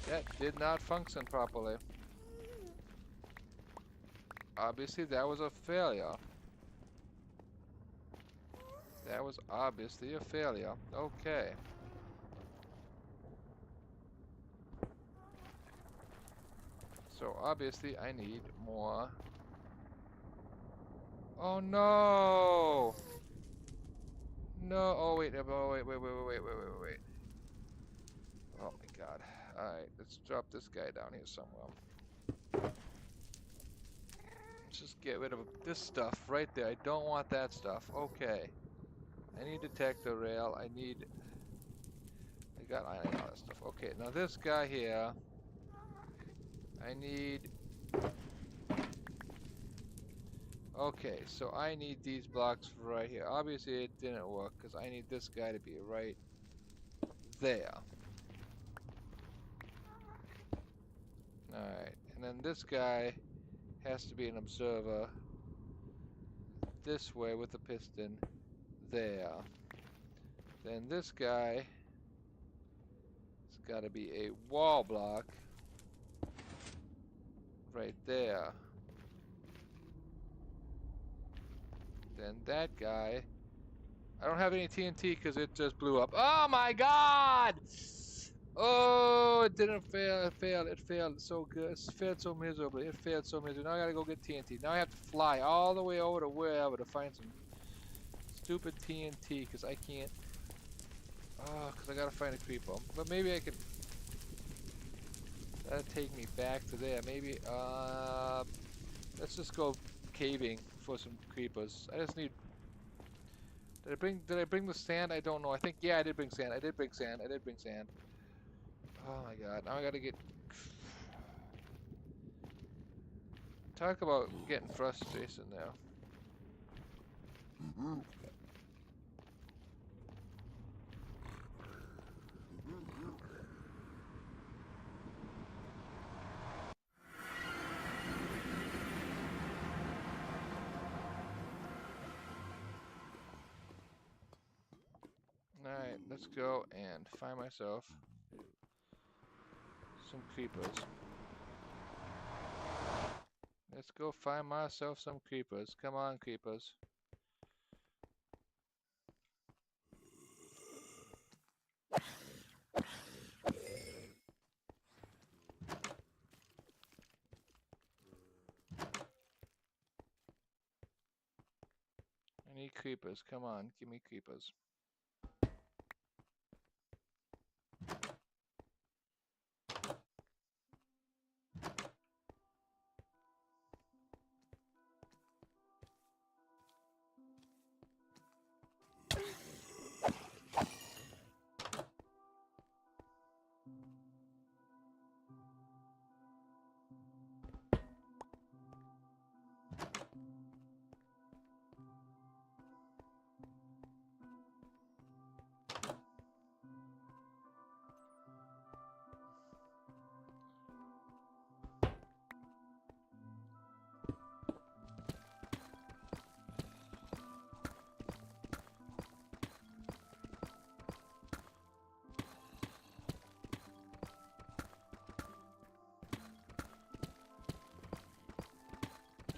That did not function properly. Obviously, that was a failure. That was obviously a failure. Okay. So obviously I need more. Oh no! No! Oh wait! Oh wait! Wait! Oh my God! All right, let's drop this guy down here somewhere. Let's just get rid of this stuff right there. I don't want that stuff. Okay. I need detector rail. I got iron and all that stuff. Okay, now this guy here. I need. Okay, so I need these blocks right here. Obviously it didn't work because I need this guy to be right there. Alright, and then this guy has to be an observer this way with the piston there. Then this guy has got to be a wall block right there. Then that guy, I don't have any TNT because it just blew up. Oh my God! Oh, it didn't fail. It failed. It failed so good. It failed so miserably. It failed so miserably. Now I gotta go get TNT. Now I have to fly all the way over to wherever to find some stupid TNT because I can't. Oh, because I gotta find a creeper. But maybe I could. That'll take me back to there. Maybe. Let's just go caving for some creepers. I just need. Did I bring the sand? I don't know. I think yeah, I did bring sand. I did bring sand. Oh my God! Now I gotta get. Talk about getting frustration now. Alright, let's go and find myself some creepers. Let's go find myself some creepers. Come on, creepers. I need creepers. Come on, give me creepers.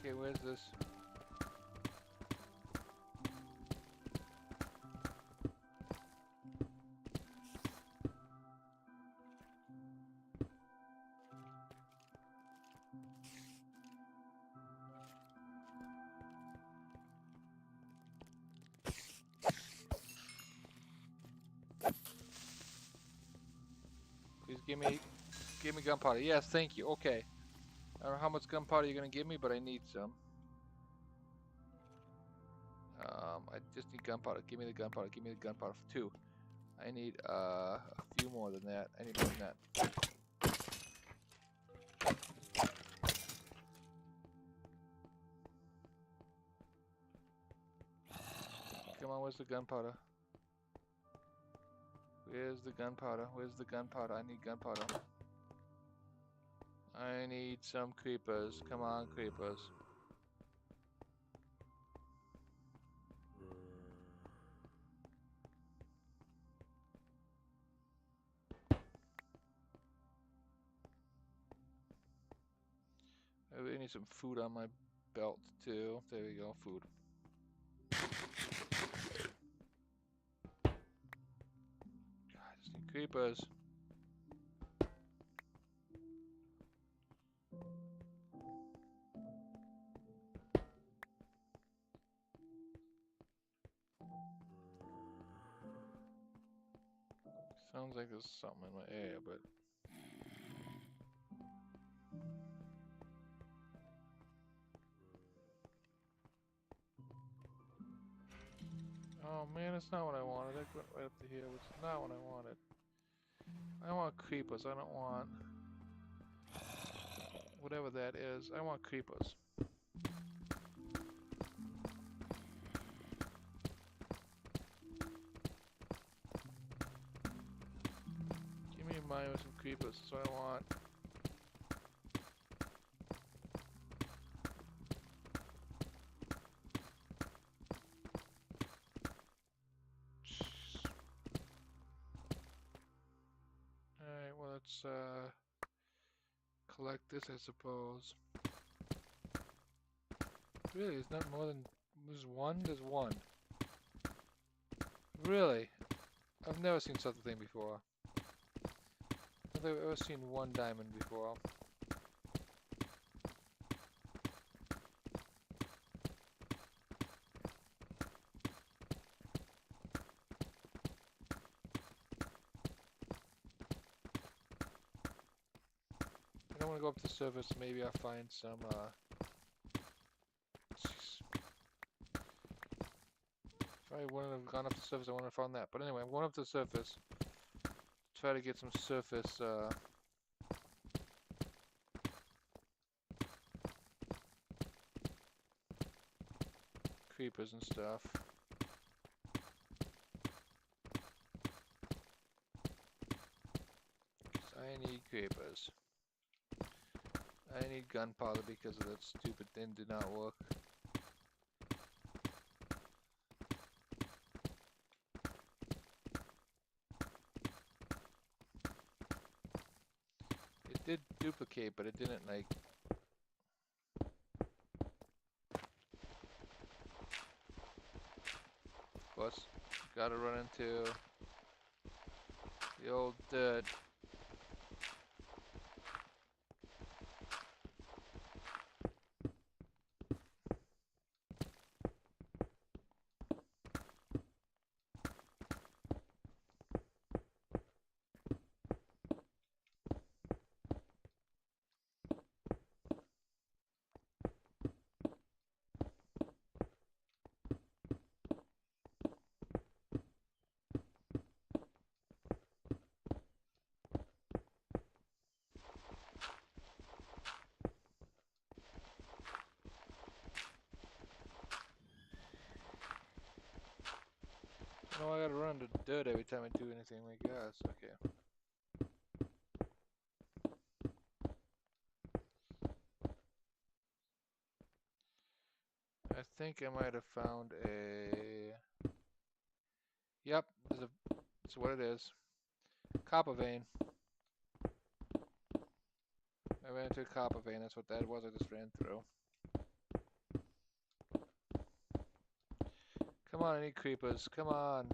Okay, where's this? Please give me gunpowder. Yes, thank you. Okay. I don't know how much gunpowder you're gonna give me, but I need some. I just need gunpowder. Give me the gunpowder. Give me the gunpowder for 2. I need a few more than that. I need more than that. Come on, where's the gunpowder? Where's the gunpowder? Where's the gunpowder? I need gunpowder. I need some creepers. Come on, creepers. I really need some food on my belt too. There we go, food. God, I just need creepers. Sounds like there's something in my area, but oh man, it's not what I wanted. I went right up to here, which is not what I wanted. I want creepers. I don't want whatever that is. I want creepers. Give me a mine with some creepers. That's what I want. Alright, well let's collect this, I suppose. Really, it's not more than... There's one? There's one. Really? I've never seen such a thing before. I don't think I've ever seen one diamond before. I don't want to go up to the surface. Maybe I'll find some, if I wouldn't have gone up the surface, I wouldn't have found that. But anyway, I'm going up to the surface. Try to get some surface, creepers and stuff. I need creepers. I need gunpowder because of that stupid thing did not work. It did duplicate, but it didn't like... Of course, gotta run into the old dirt. No, I gotta run to dirt every time I do anything like that. Okay. I think I might have found a... Yep, there's a... That's what it is. Copper vein. I ran into a copper vein, that's what that was, I just ran through. Come on, I need creepers, come on.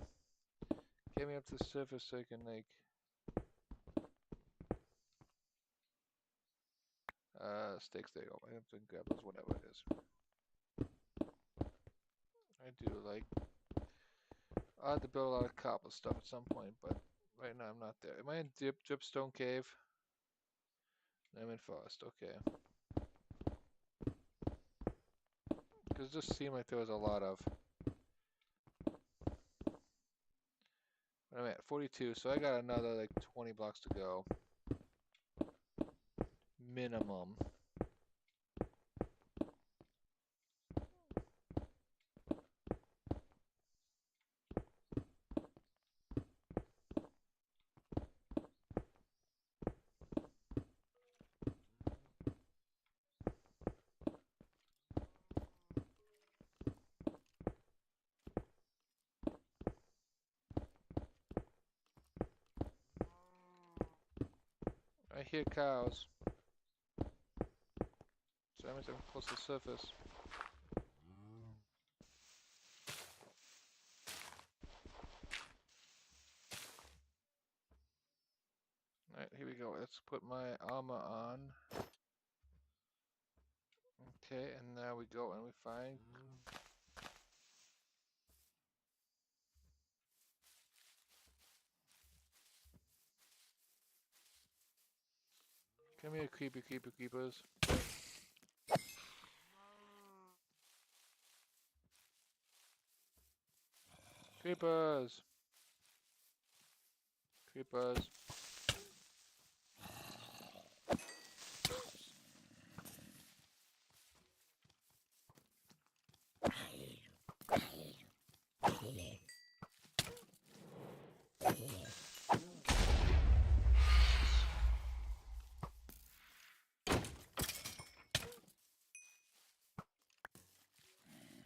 Get me up to the surface so I can, like... sticks, there you go. I have to grab those, whatever it is. I do, like... I'll have to build a lot of copper stuff at some point, but right now I'm not there. Am I in Dripstone Cave? I'm in Forest, okay. Because it just seemed like there was a lot of... I'm at 42, so I got another like 20 blocks to go. Minimum. I hear cows. So that means I'm close to the surface. Alright, here we go. Let's put my armor on. Okay, and now we go and we find... Come here, creepers. Creepers! Creepers.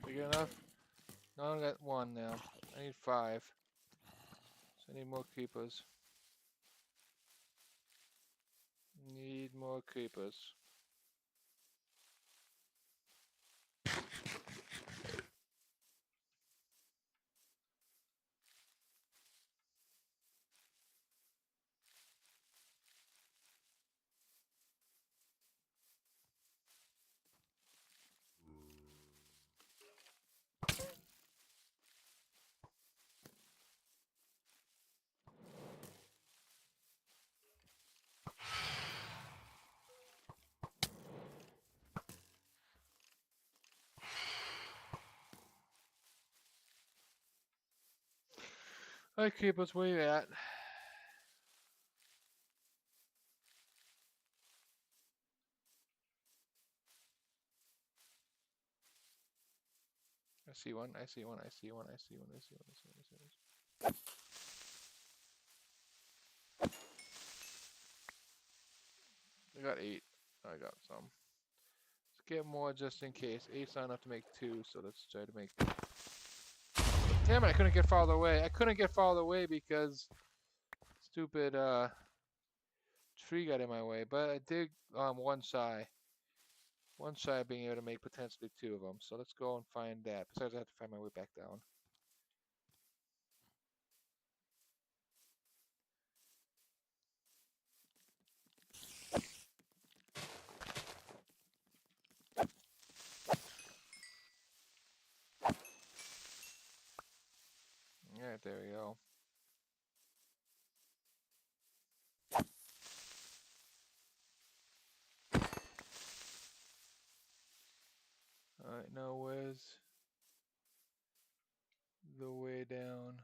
Big enough? No, I got one now. I need 5. So I need more creepers. Need more creepers. Hi creepers, where you at? I see one. I see one. I got 8. I got some. Let's get more just in case. 8's not enough to make 2, so let's try to make... Damn it, I couldn't get farther away. I couldn't get farther away because stupid tree got in my way. But I did one side. One side being able to make potentially 2 of them. So let's go and find that. Besides, I have to find my way back down. Alright, there we go. Alright, now where's the way down?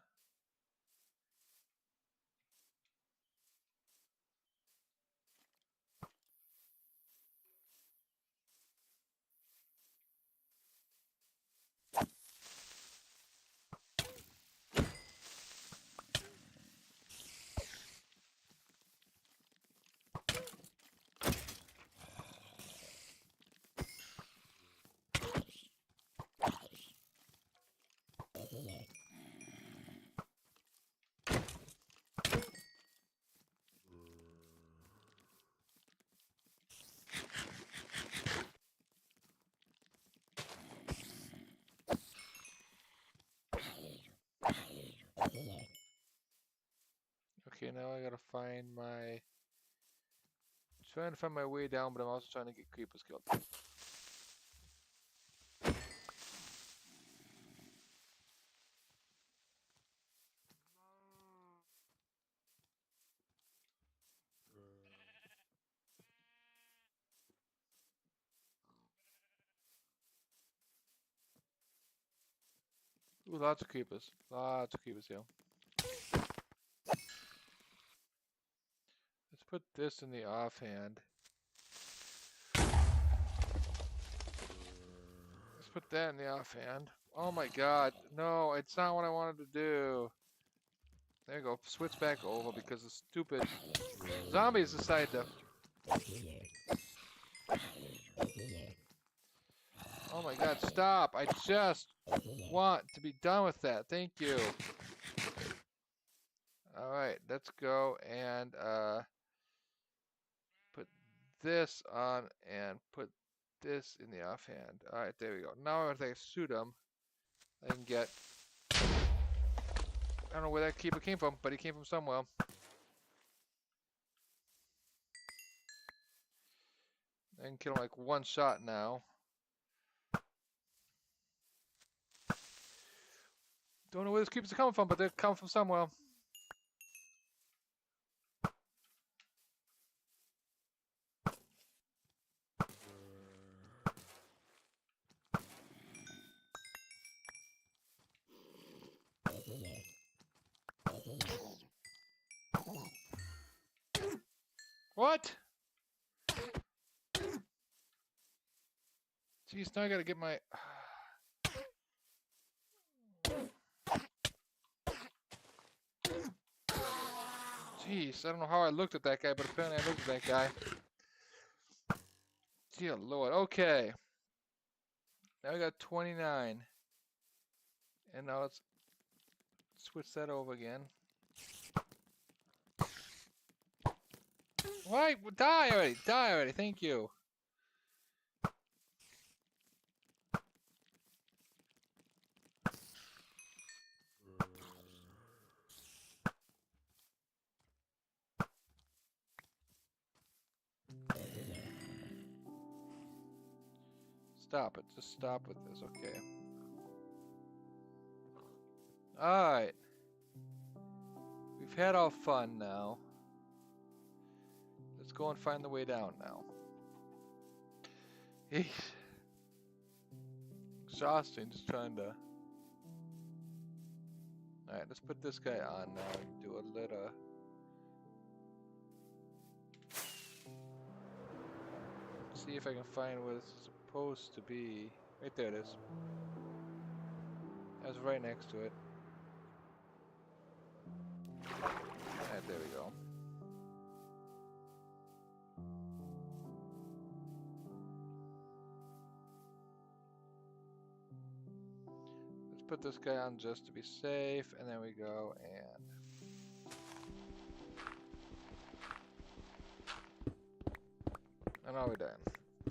Okay, now I gotta find my... Trying to find my way down, but I'm also trying to get creepers killed. Ooh, lots of creepers. Lots of creepers here. Let's put this in the offhand. Let's put that in the offhand. Oh my god. No, it's not what I wanted to do. There you go. Switch back over because the stupid zombies decided to... Oh my god, stop. I just want to be done with that. Thank you. Alright, let's go and this on and put this in the offhand. Alright, there we go. Now if I shoot him, I can get... I don't know where that keeper came from, but he came from somewhere. I can kill him like one shot now. Don't know where these keepers are coming from, but they're coming from somewhere. What? Jeez, now I gotta get my... Jeez, I don't know how I looked at that guy, but apparently I looked at that guy. Dear Lord, okay. Now we got 29. And now let's switch that over again. Why? Die already! Die already! Thank you! Stop it. Just stop with this, okay. Alright. We've had our fun now. Let's go and find the way down now. Eesh. Exhausting just trying to... Alright, let's put this guy on now and do a little... See if I can find what it's supposed to be. Right there it is. I was right next to it. Alright, there we go. Let's put this guy on just to be safe, and then we go and... And now we're done.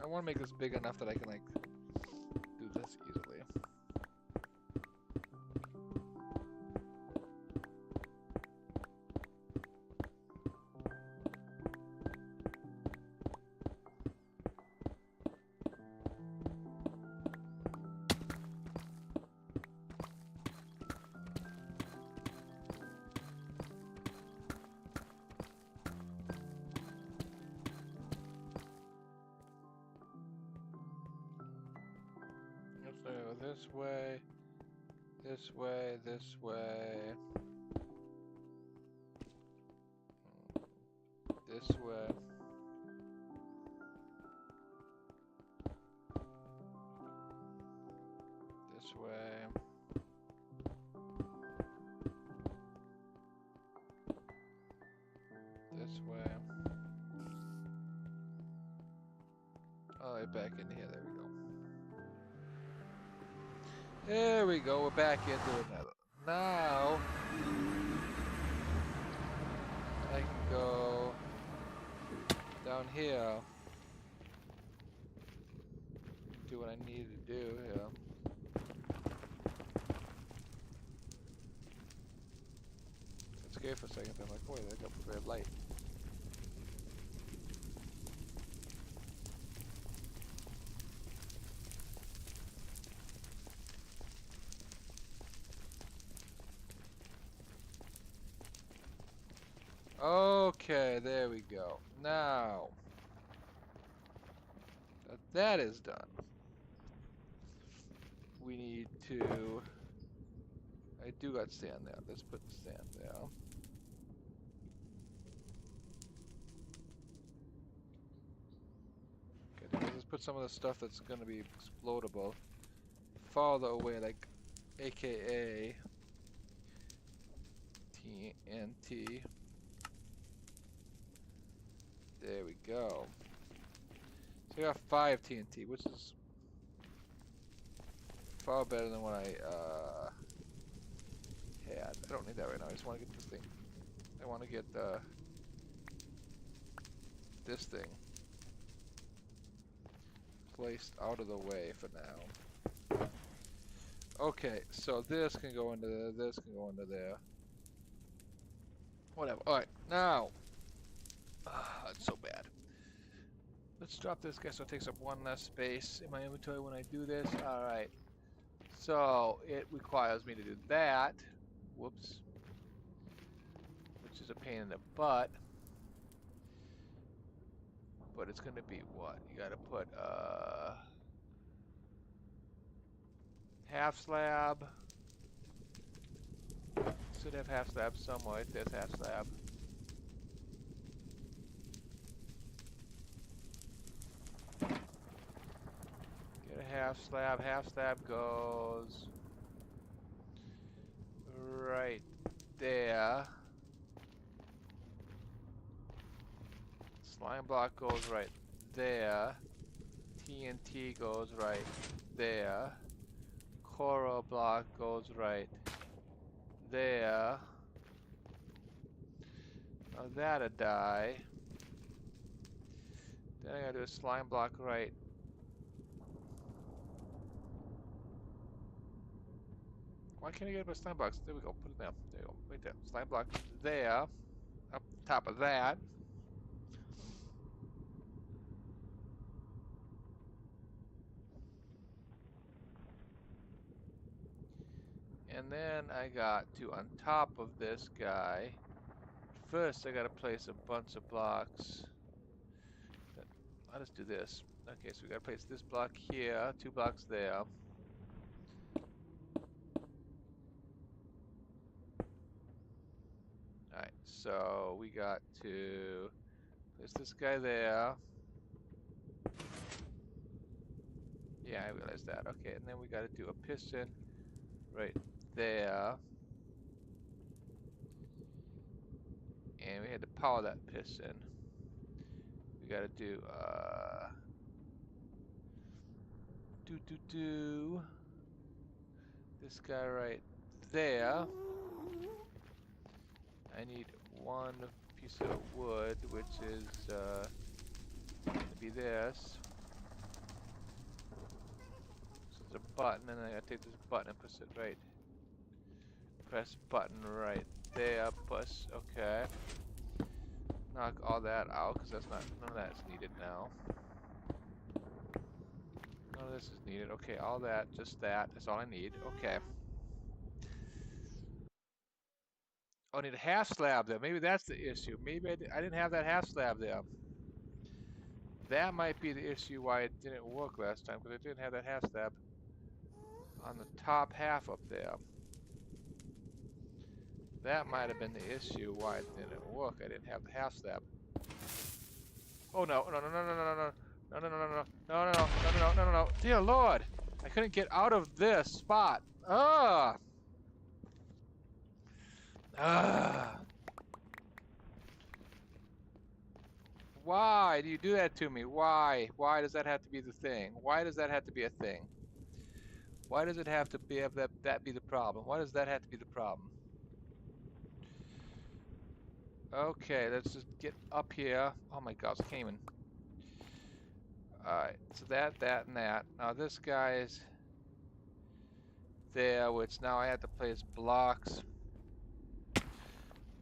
I want to make this big enough that I can, like, do this easily. So this way, this way, this way, this way. This way. This way. Oh, back in here, there we go. There we go, we're back into it now. Now, I can go down here, do what I need to do here. Got scared for a second, I'm like, wait, I got red light. Okay, there we go. Now, that is done. We need to... I do got sand there. Let's put the sand there. Okay, let's put some of the stuff that's going to be explodable farther away, like AKA TNT. There we go. So I got 5 TNT, which is far better than what I had. I don't need that right now. I just want to get this thing. I want to get this thing. placed out of the way for now. Okay, so this can go into there, this can go into there. Whatever. Alright, now. It's so bad. Let's drop this guy so it takes up one less space in my inventory when I do this. Alright. So, it requires me to do that. Whoops. Which is a pain in the butt. But it's gonna be what? You gotta put, half slab. Should have half slab somewhere. There's half slab. Get a half slab. Half slab goes right there. Slime block goes right there. TNT goes right there. Coral block goes right there. Now that'll die. Then I gotta do a slime block right. Why can't I get my slime blocks? There we go. Put it down. There you go. Right there. Slime block there. Up top of that. And then I got to, on top of this guy, first I gotta place a bunch of blocks. I'll just do this. Okay, so we gotta place this block here, 2 blocks there. Alright, so we got to place this guy there. Yeah, I realized that. Okay, and then we gotta do a piston right there. And we had to power that piston. We gotta do this guy right there. I need one piece of wood, which is gonna be this. So it's a button, and I gotta take this button and push it right. Press button right there. Push. Okay. Knock all that out because that's not. None of that's needed now. None of this is needed. Okay, all that, just that. That's all I need. Okay. Oh, I need a half slab there. Maybe that's the issue. Maybe I didn't have that half slab there. That might be the issue why it didn't work last time, because I didn't have that half slab on the top half up there. That might have been the issue why it didn't work. I didn't have the half slab. Oh no, no, no, no, no, no, no. No, no, no, no, no, no, no, no, no, no, no, no, no. Dear Lord, I couldn't get out of this spot. Ah. Ah. Why do you do that to me? Why? Why does that have to be the thing? Why does that have to be a thing? Why does it have to be that be the problem? Why does that have to be the problem? Okay, let's just get up here. Oh my gosh, I can't even. Alright, so that, and that. Now this guy is there, which now I have to place blocks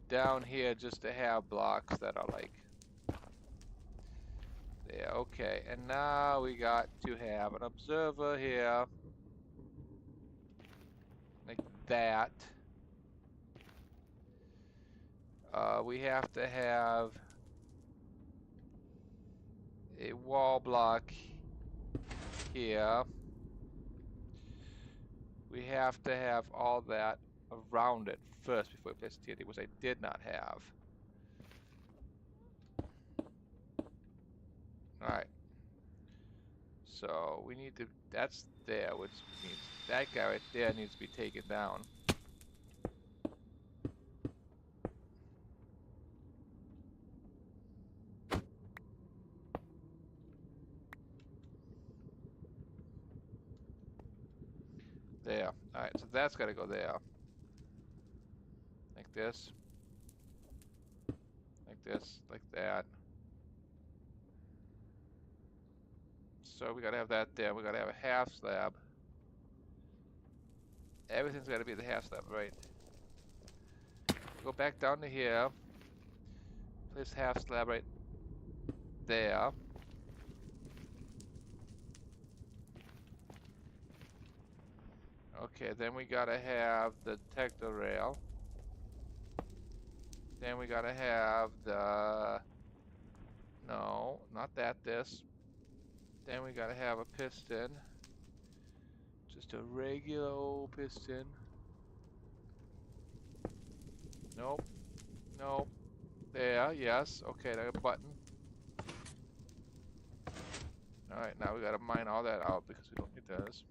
down here just to have blocks that are like there. Okay, and now we got to have an observer here like that. We have to have a wall block here. We have to have all that around it first before we place TNT, which I did not have. Alright. So we need to, that's there, which means that guy right there needs to be taken down. There. Alright, so that's got to go there. Like this. Like this. Like that. So we gotta have that there. We gotta have a half slab. Everything's gotta be the half slab, right? Go back down to here. Place half slab right there. Okay, then we gotta have the detector rail. Then we gotta have the... No, not that, this. Then we gotta have a piston. Just a regular old piston. Nope. Nope. There, yes. Okay, now a button. Alright, now we gotta mine all that out because we don't need those.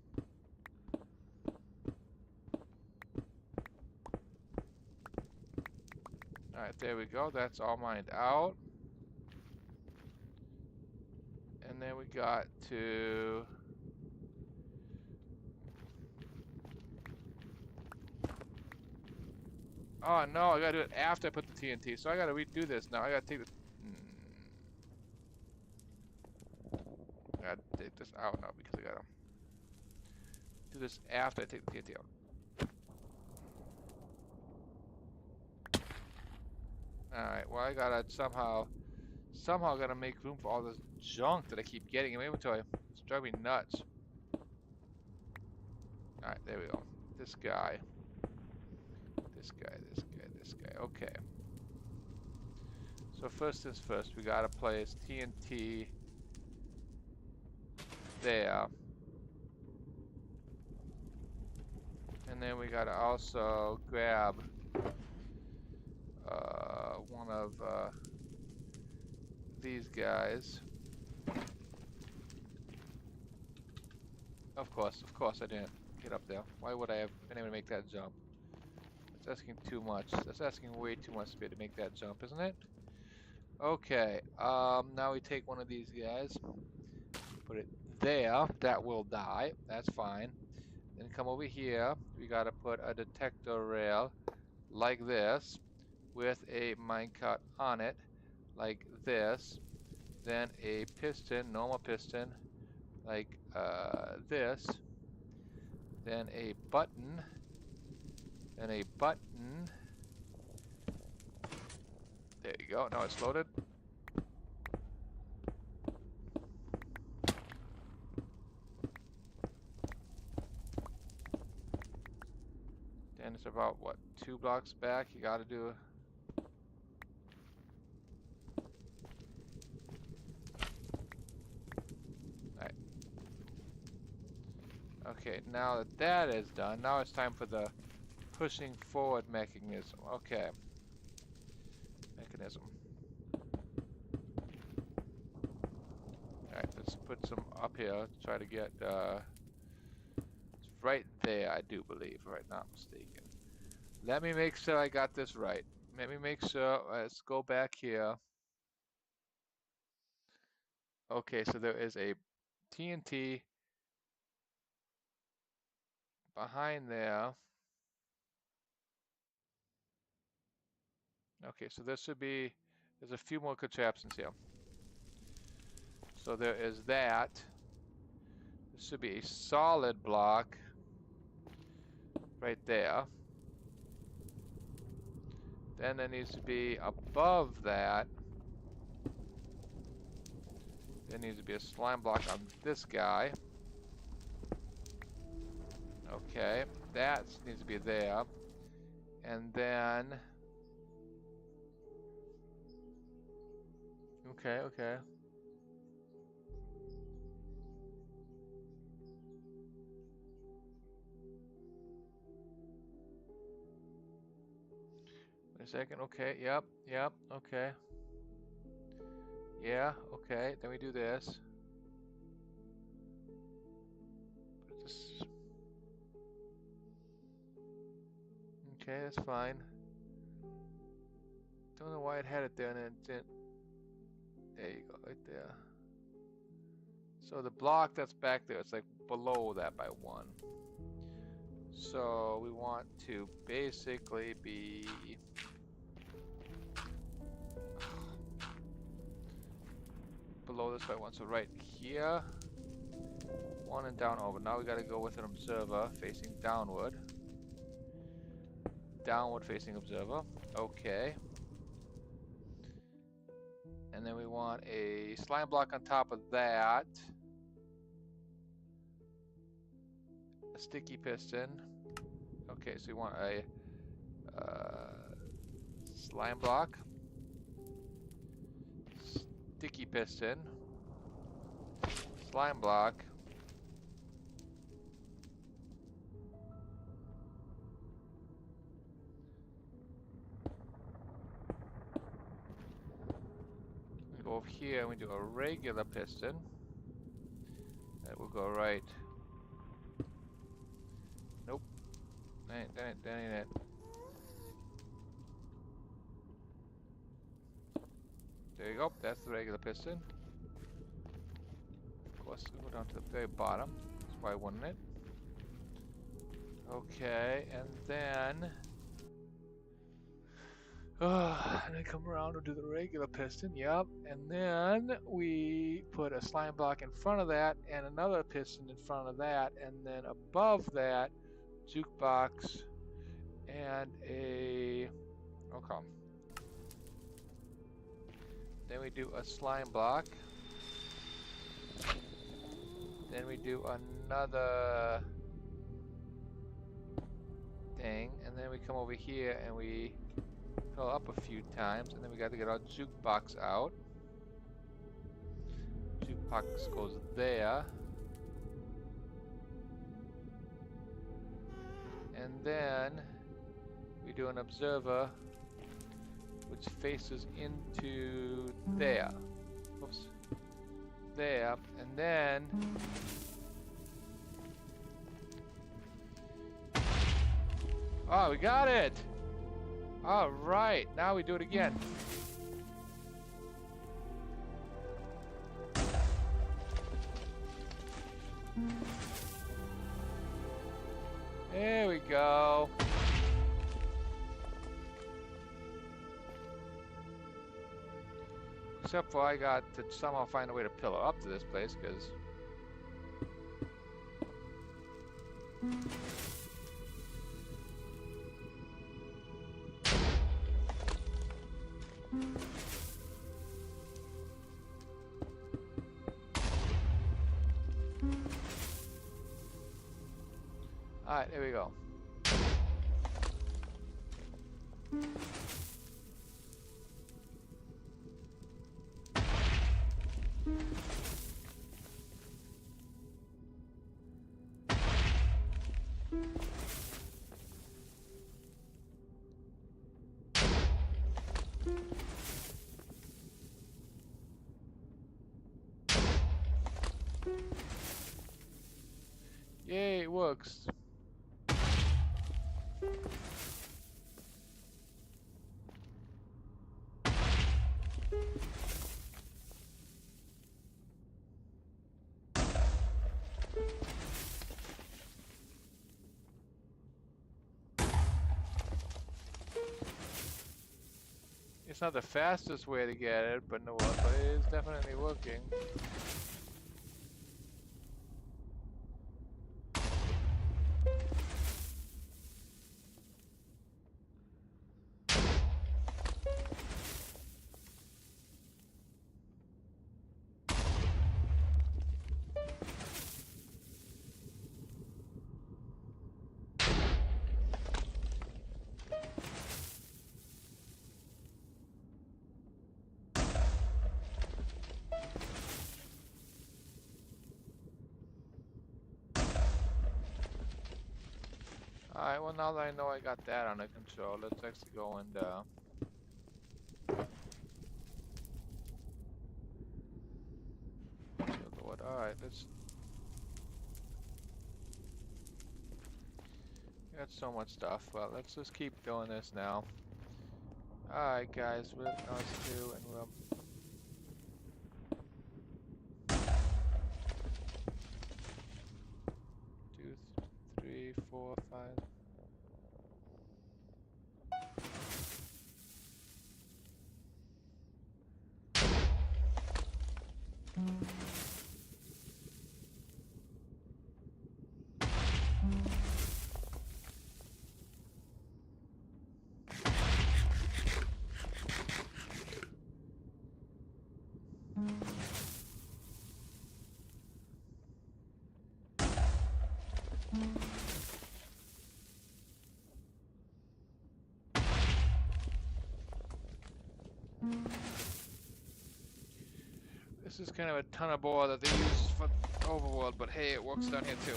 Alright, there we go. That's all mined out. And then we got to... Oh no, I gotta do it after I put the TNT. So I gotta redo this now. I gotta take the... I gotta take this out now because I gotta do this after I take the TNT out. Alright, well I gotta somehow gotta make room for all this junk that I keep getting in my inventory. It's driving me nuts. Alright, there we go. This guy. This guy. Okay. So first things first, we gotta place TNT there. And then we gotta also grab one of these guys. Of course I didn't get up there. Why would I have been able to make that jump? That's asking too much. That's asking way too much to be able to make that jump, isn't it? Okay, now we take one of these guys, put it there. That will die. That's fine. Then come over here. We gotta put a detector rail like this with a minecart on it like this. Then a piston, normal piston, like this. Then a button. Then a button. There you go. Now it's loaded. Then it's about, what, 2 blocks back? You gotta do... Alright. Okay, now that that is done, now it's time for the pushing forward mechanism. Okay. Mechanism. Alright, let's put some up here to try to get, it's right there, I do believe, if I'm not mistaken. Let me make sure I got this right. Let me make sure, let's go back here. Okay, so there is a TNT behind there. Okay, so there should be, there's a few more contraptions here. So there is that. This should be a solid block right there. Then there needs to be above that. There needs to be a slime block on this guy. Okay, that needs to be there. And then... Okay. Wait a second, okay, yep, okay. Yeah, okay, then we do this. Put this. Okay, that's fine. Don't know why it had it there and then it didn't. There you go, right there. So the block that's back there, it's like below that by 1. So we want to basically be below this by 1. So right here, One and down over. Now we gotta go with an observer facing downward. Downward facing observer. Okay. And then we want a slime block on top of that. A sticky piston. Okay, so we want a slime block. Sticky piston. Slime block. We go over here and we do a regular piston. That will go right. Nope. That ain't it. There you go. That's the regular piston. Of course, we'll go down to the very bottom. That's why wouldn't it? Okay, and then come around and do the regular piston. Yep, and then we put a slime block in front of that, and another piston in front of that, and then above that, jukebox and a okay. Then we do a slime block. Then we do another thing, and then we come over here and we fill up a few times, and then we got to get our jukebox out. Jukebox goes there. And then we do an observer which faces into there. Oops. There, and then oh, we got it! All right, now we do it again. There we go. Except for I got to somehow find a way to pillar up to this place, because alright, there we go. Yay, it works. It's not the fastest way to get it, but no, but it is definitely working. Alright, well now that I know I got that under control, let's actually go and alright, let's got so much stuff. Well, let's just keep doing this now. Alright guys, we'll do and we'll 2, 3, 4, 5. This is kind of a ton of ore that they use for overworld, but hey, it works down here too.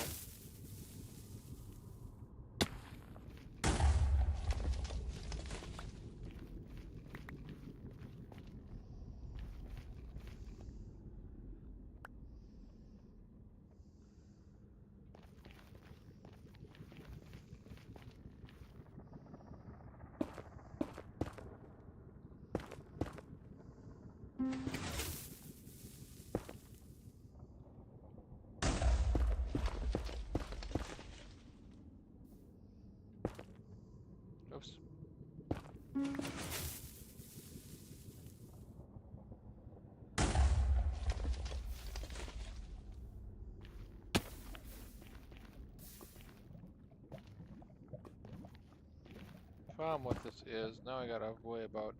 Oops. Found what this is. Now I gotta worry about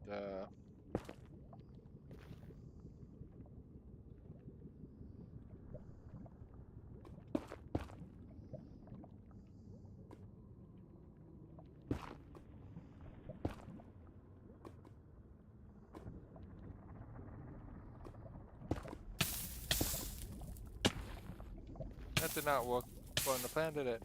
that did not work according to plan, did it?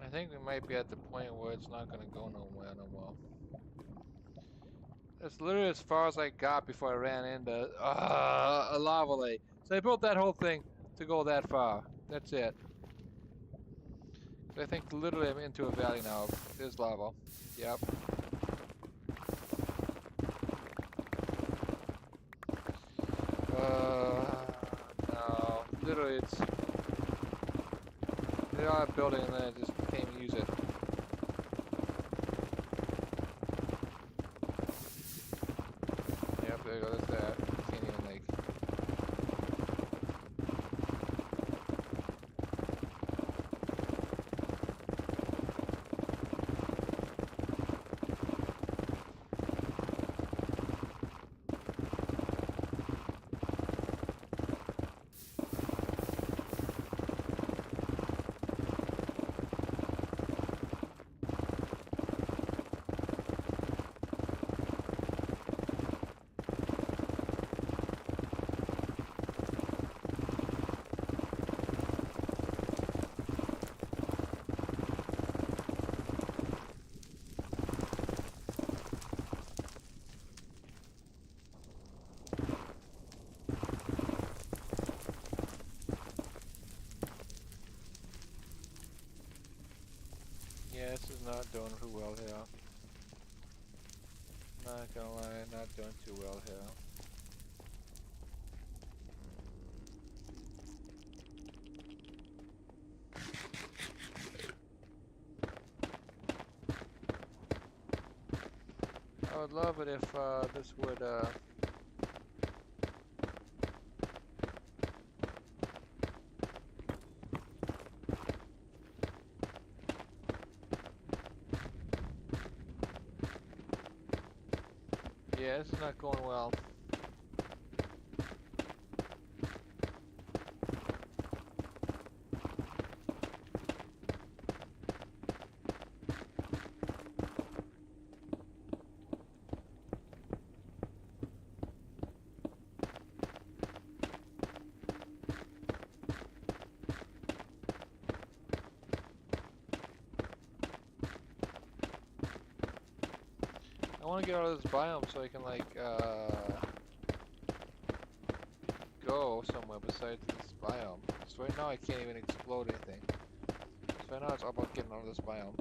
I think we might be at the point where it's not gonna go nowhere no more. That's literally as far as I got before I ran into a lava lake. So I built that whole thing to go that far. That's it. So I think literally I'm into a valley now. There's lava. Yep. No. Literally it's... They are building and then I just can't even use it. Yep, there you go, that's that. Can't even like... Yeah, this is not doing too well here. Not gonna lie, not doing too well here. I would love it if this would yeah, this is not going well. I want to get out of this biome so I can like go somewhere besides this biome. So right now I can't even explode anything. So right now it's all about getting out of this biome.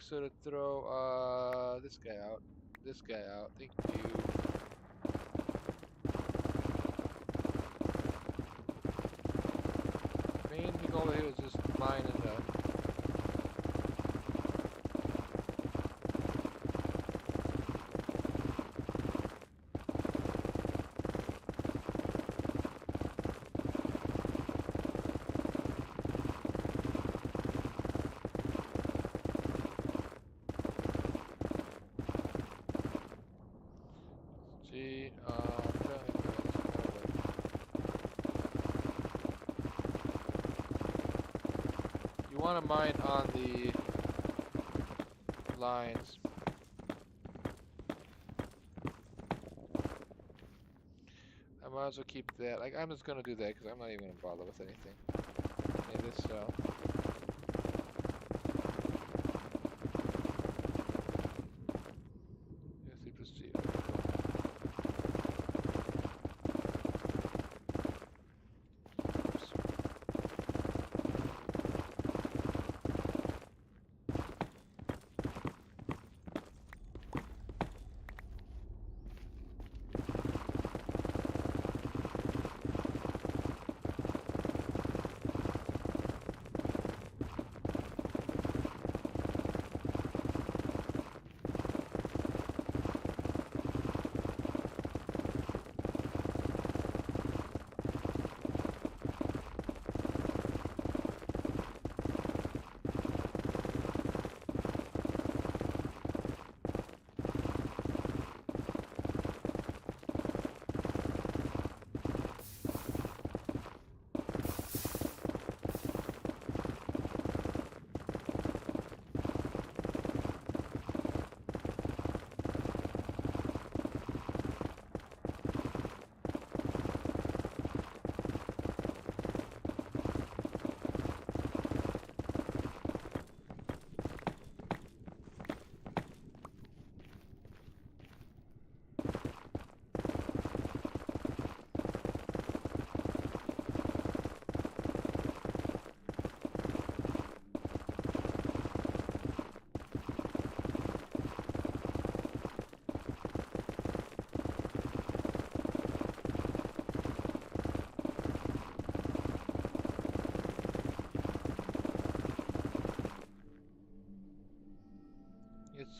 so to throw this guy out. This guy out. Thank you. Main goal here is just mine and you want to mine on the lines. I might as well keep that. Like, I'm just gonna do that because I'm not even gonna bother with anything. Any of this stuff.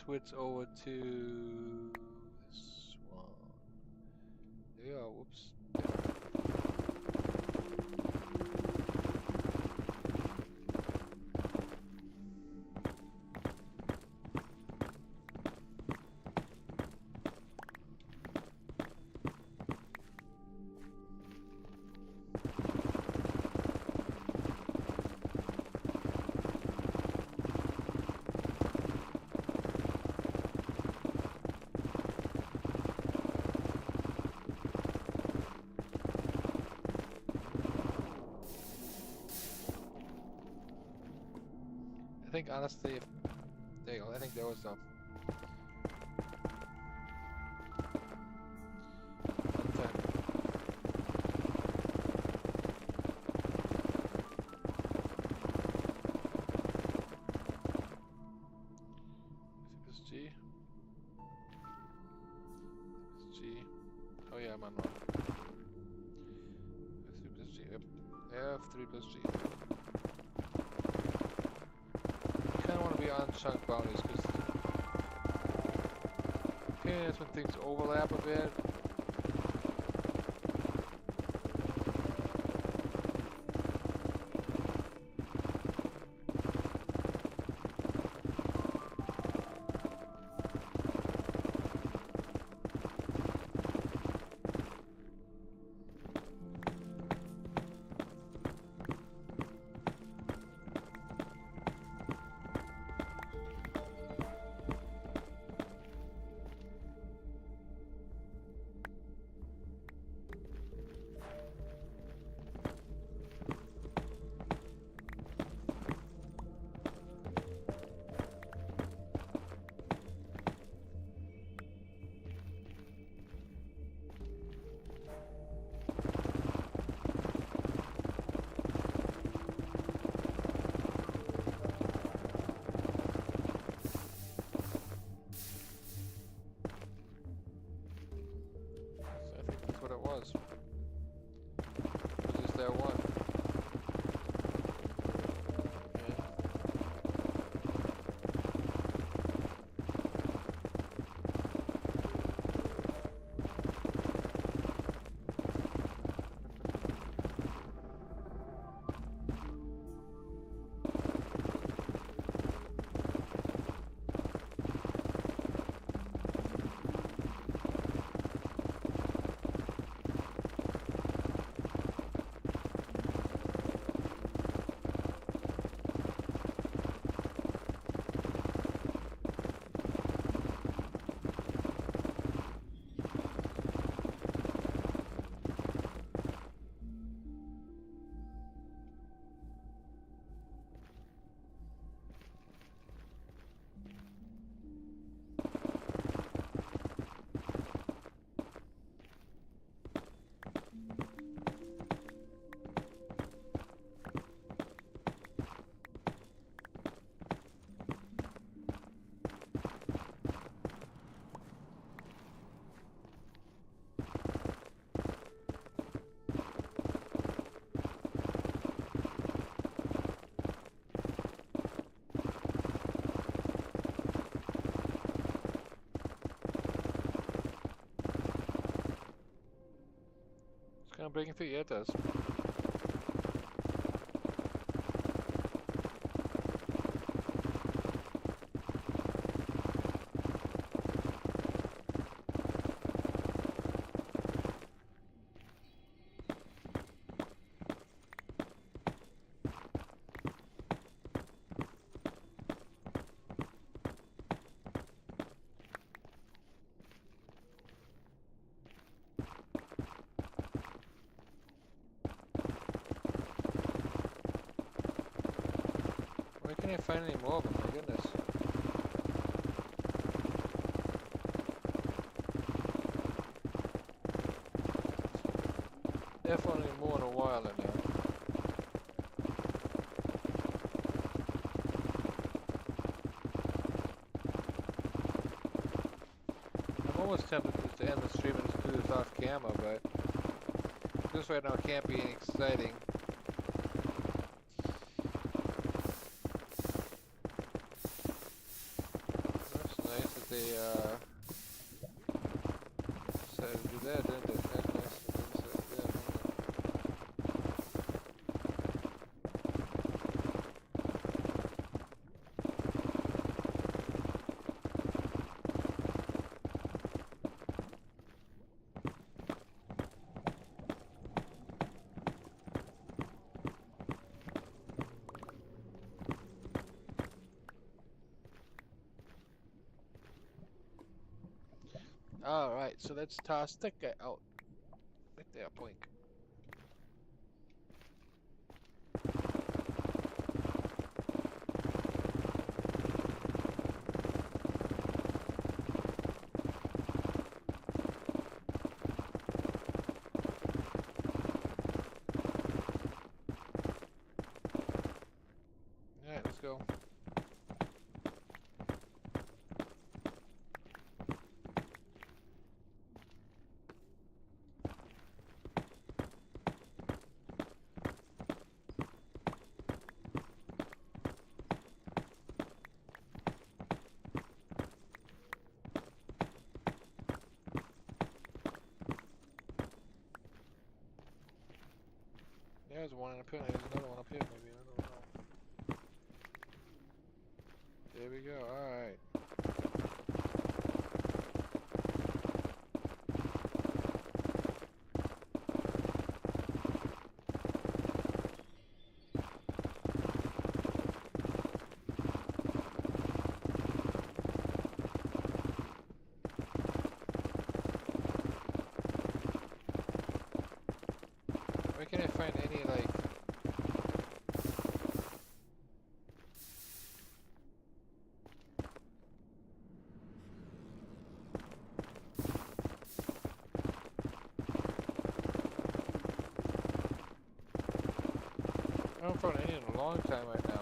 Switch over to this one. There we go. Whoops. I think honestly, there you go. I think there was some. G. Oh yeah, I'm on one. F3 plus G. Yep. F3 plus G. I kind of want to be on chunk bounties because that's when things overlap a bit. breaking through? Yeah, it does. Why can't I find any more of them? My goodness. Definitely more than a while in there. I'm almost tempted just to end the stream and just do this off camera, but this right now can't be exciting. That's nice that they decided to do that, didn't they? That's nice that they decided to do that, didn't they? Alright, so let's toss that guy out. Right there, boink. Alright, let's go. There's one up here, there's another one up here maybe, I don't know. There we go, alright. Where can I find any, like... I haven't found any in a long time right now.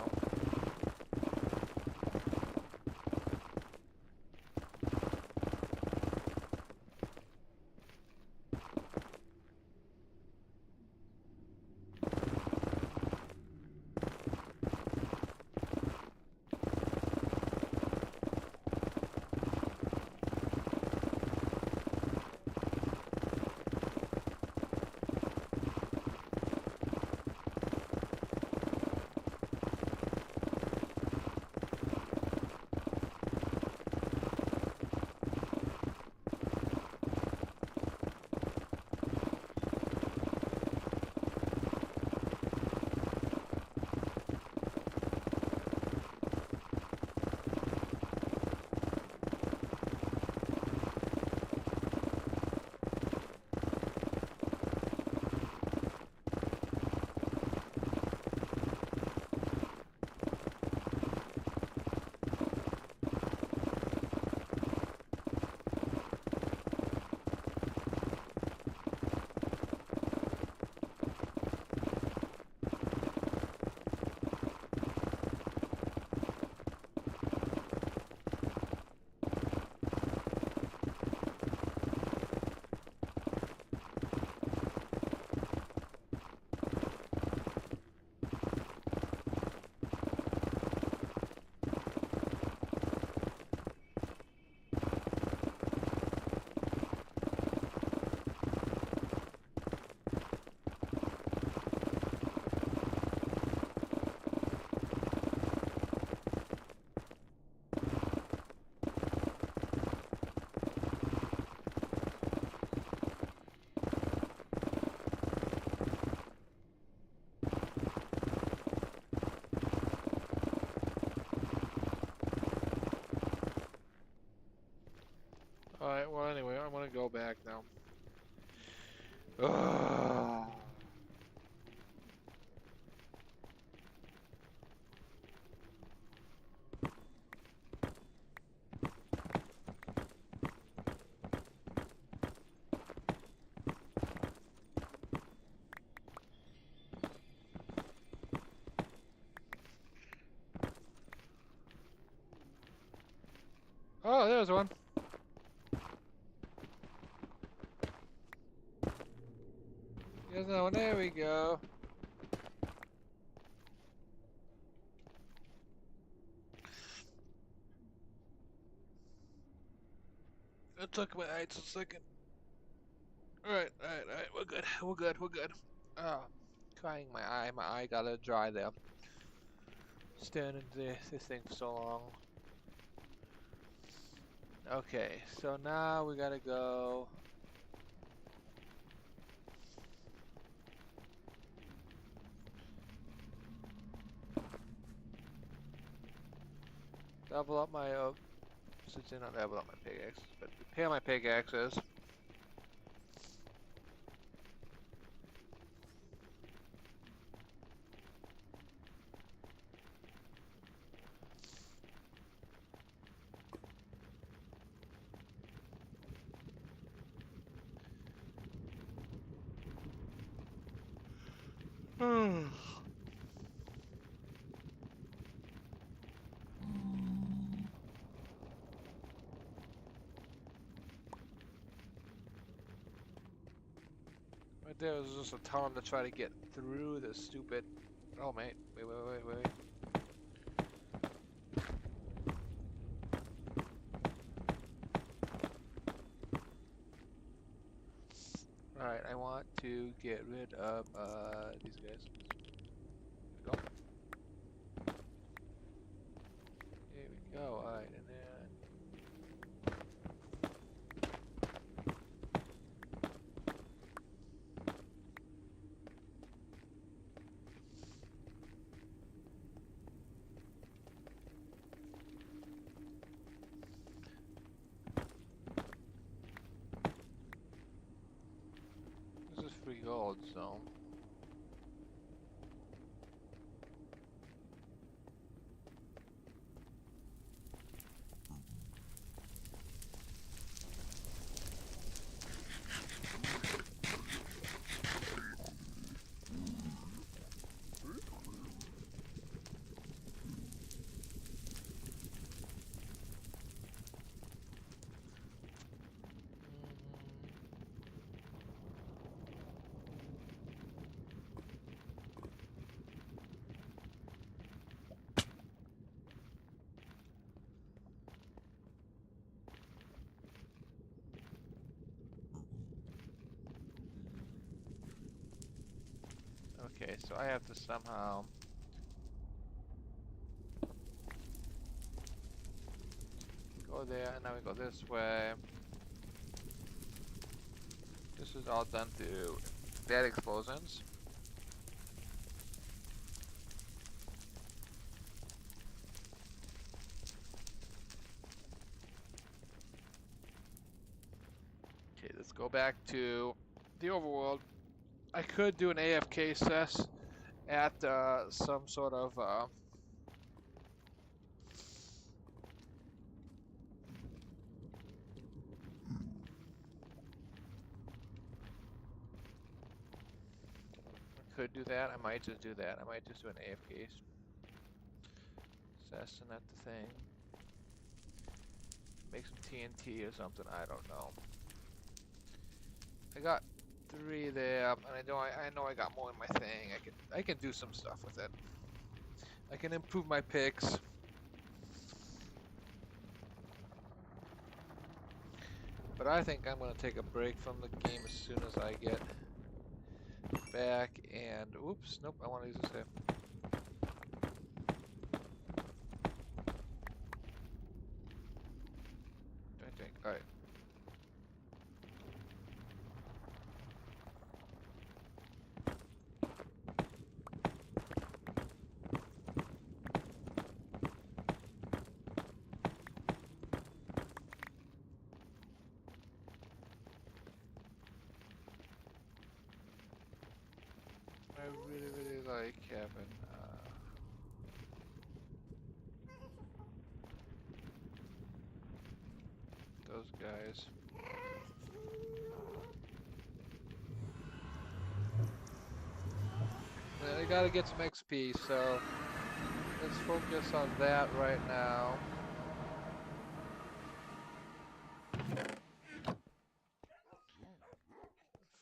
go back now. Ugh. Oh, there's one. There's another one. There we go. It took my eyes a second. Alright. We're good. Oh, crying my eye. My eye got a dry there. Staring into this thing for so long. Okay, so now we gotta go. Double up my since not double up my pickaxes, but repair my pickaxes. Right there was just a ton to try to get through this stupid. Oh mate, wait. Alright, I want to get rid of these guys. There we go. Here we go. Alright, and then this is free gold, so okay, so I have to somehow go there, and now we go this way. This is all done through dead explosions. Okay, let's go back to the overworld. I could do an AFK cess at some sort of could do that. I might just do that. I might just do an AFK cess and at the thing. Make some TNT or something. I don't know. I got 3 there, and I know I got more in my thing. I can do some stuff with it. I can improve my picks. But I think I'm gonna take a break from the game as soon as I get back. And oops, nope. I want to use this here. I think. All right. those guys. And I gotta get some XP, so let's focus on that right now.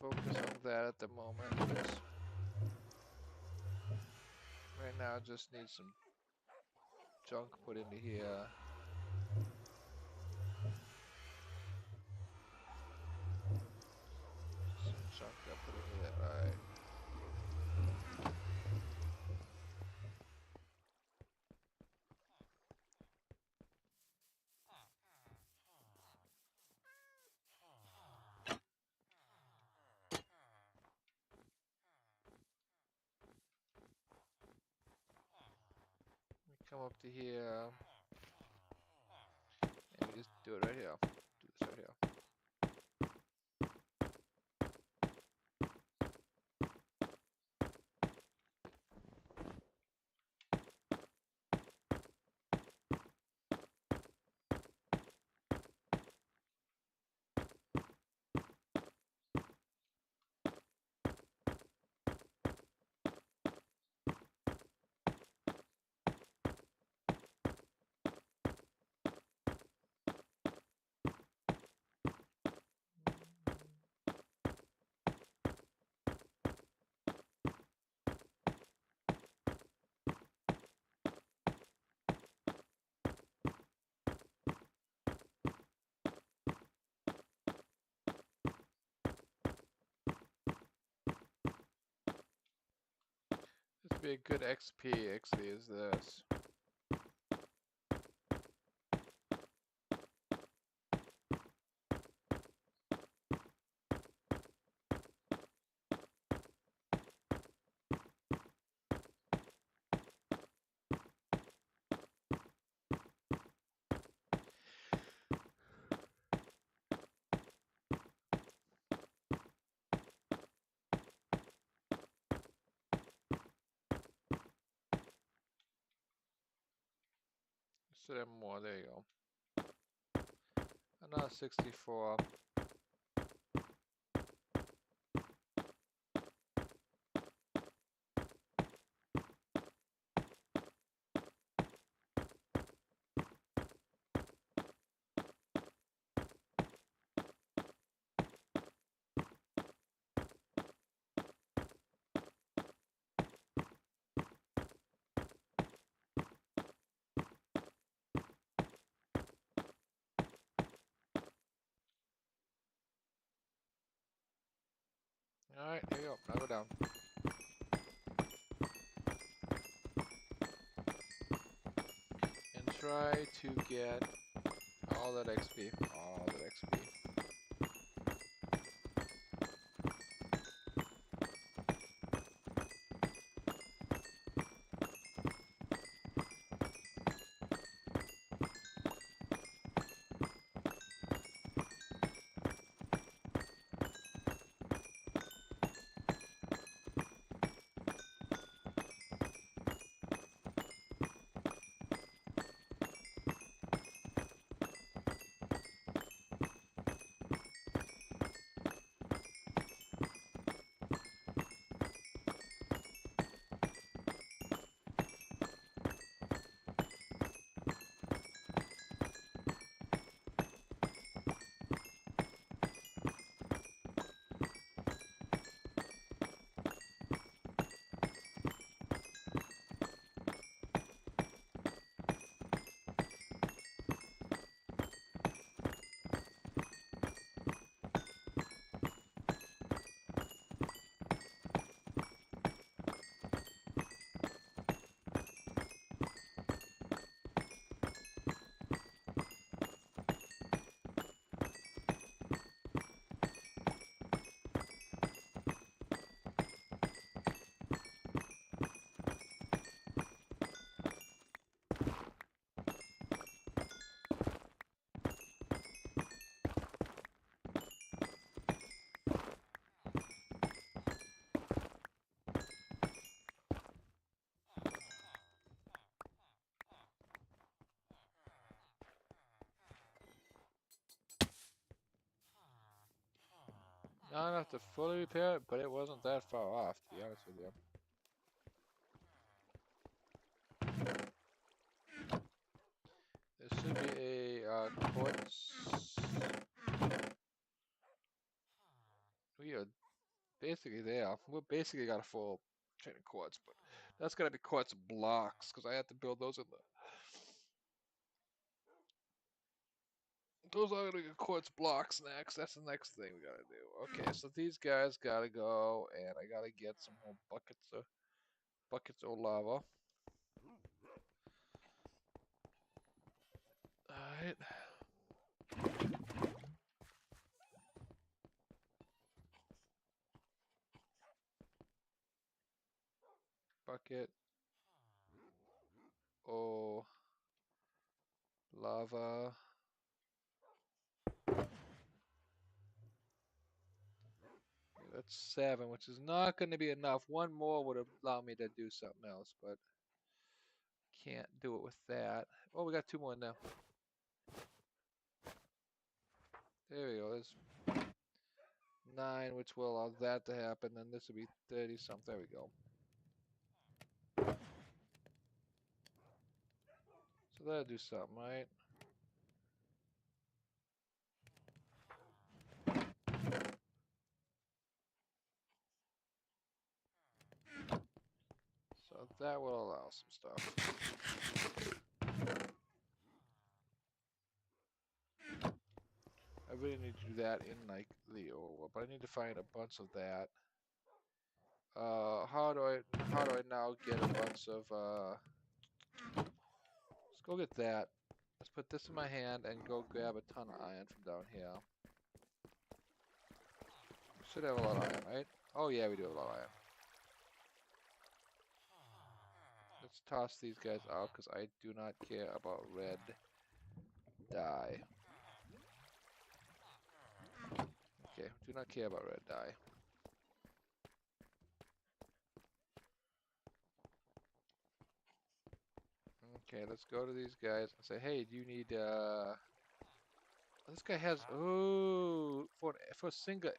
Focus on that at the moment. Right now, I just need some junk put into here. Some junk got put into that. Alright. Come up to here. And we just do it right here. Do this right here. This would be a good XP, actually, is this. So then more, there you go. Another 64. Alright, there you go. Now go down. And try to get all that XP. All that XP. Not enough to fully repair it, but it wasn't that far off, to be honest with you. There should be a quartz. We are basically there. We're basically got a full chain of quartz, but that's gonna be quartz blocks because I have to build those in the. Those are gonna be quartz blocks next. That's the next thing we gotta do. Okay, so these guys gotta go, and I gotta get some more buckets of lava. All right. Bucket. Oh, lava. Okay, that's 7, which is not going to be enough. One more would allow me to do something else, but can't do it with that. Oh, we got 2 more now. There we go. There's 9, which will allow that to happen. Then this will be 30 something. There we go. So that'll do something, right? So that will allow some stuff. I really need to do that in like the overworld, but I need to find a bunch of that. How do I now get a bunch of let's go get that. Let's put this in my hand and go grab a ton of iron from down here. We should have a lot of iron, right? Oh yeah, we do have a lot of iron. Let's toss these guys out because I do not care about red dye. Okay, do not care about red dye. Okay, let's go to these guys and say, hey, do you need this guy has for a single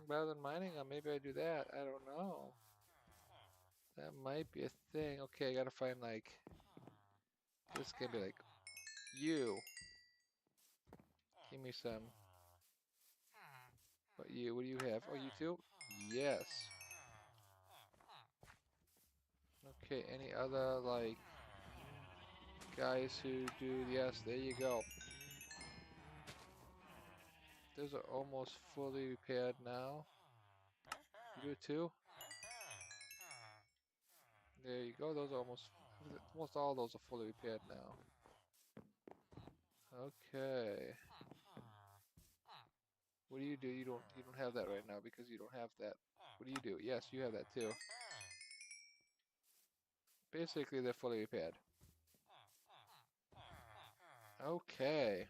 rather than mining, maybe I do that. I don't know. That might be a thing. Okay, I gotta find like this can be like you. Give me some. But you, what do you have? Oh, you too? Yes. Okay, any other like guys who do? Yes, there you go. Those are almost fully repaired now. You do it too? There you go. Those are almost all those are fully repaired now. Okay. What do? You don't have that right now because you don't have that. What do? Yes, you have that too. Basically, they're fully repaired. Okay.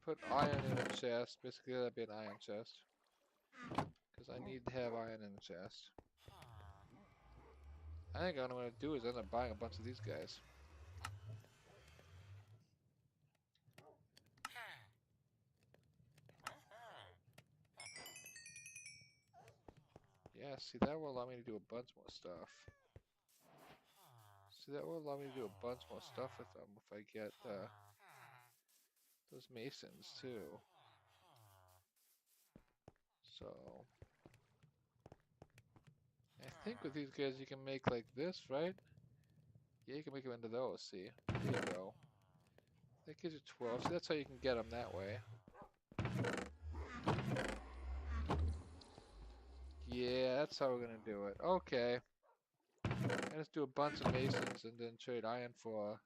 Put iron in a chest. Basically, that'd be an iron chest. Because I need to have iron in the chest. I think what I'm going to do is end up buying a bunch of these guys. Yeah, see, that will allow me to do a bunch more stuff. See, that will allow me to do a bunch more stuff with them if I get those masons too. So, I think with these guys you can make like this, right? Yeah, you can make them into those, see? There you go. That gives you 12, so that's how you can get them that way. Yeah, that's how we're gonna do it. Okay. Let's do a bunch of masons and then trade iron for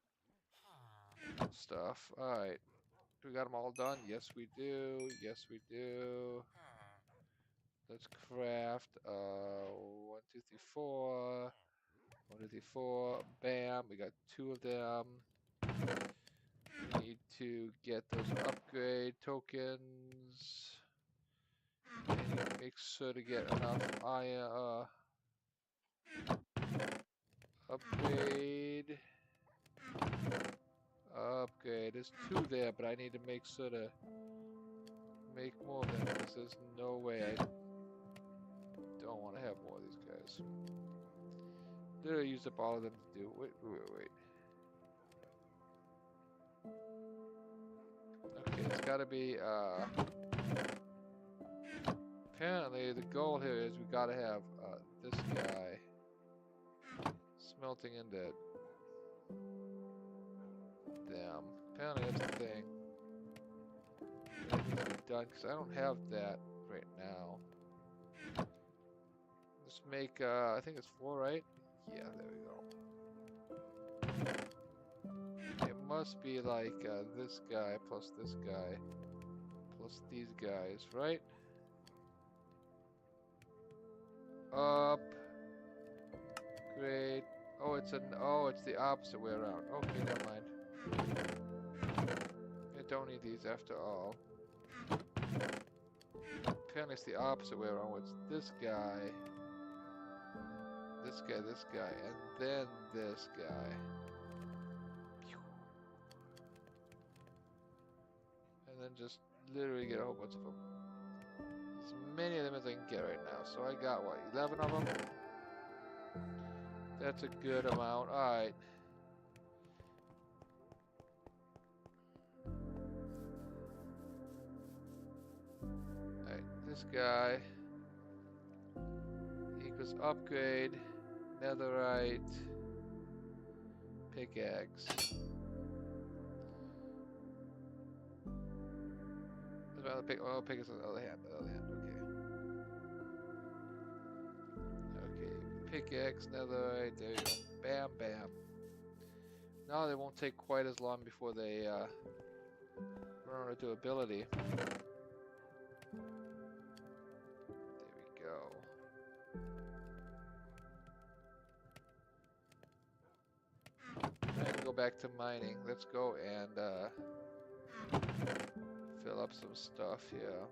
stuff. Alright. We got them all done? Yes, we do. Yes, we do. Let's craft 1, 2, 3, 4. 1, 2, 3, 4. Bam. We got 2 of them. We need to get those upgrade tokens. And you make sure to get enough iron, upgrade. Upgrade. There's 2 there, but I need to make sure to make more of them, because there's no way I don't want to have more of these guys. Literally used up all of them to do. Wait. Okay, it's gotta be, apparently the goal here is we gotta have, this guy smelting into them. Apparently that's a thing. That needs to be done, because I don't have that right now. Let's make, I think it's 4, right? Yeah, there we go. It must be like this guy plus this guy plus these guys, right? Up, grade. Oh, it's the opposite way around. Okay, never mind. I don't need these after all. Apparently it's the opposite way around. It's this guy, and then this guy. And then just literally get a whole bunch of them. As many of them as I can get right now. So I got, what, 11 of them? That's a good amount. Alright. Alright, this guy equals upgrade, netherite, pickaxe. Pickaxe on the other hand, okay. Okay, pickaxe, netherite, there you go. Bam, bam. Now they won't take quite as long before they run out of durability. There we go. And go back to mining. Let's go and fill up some stuff here.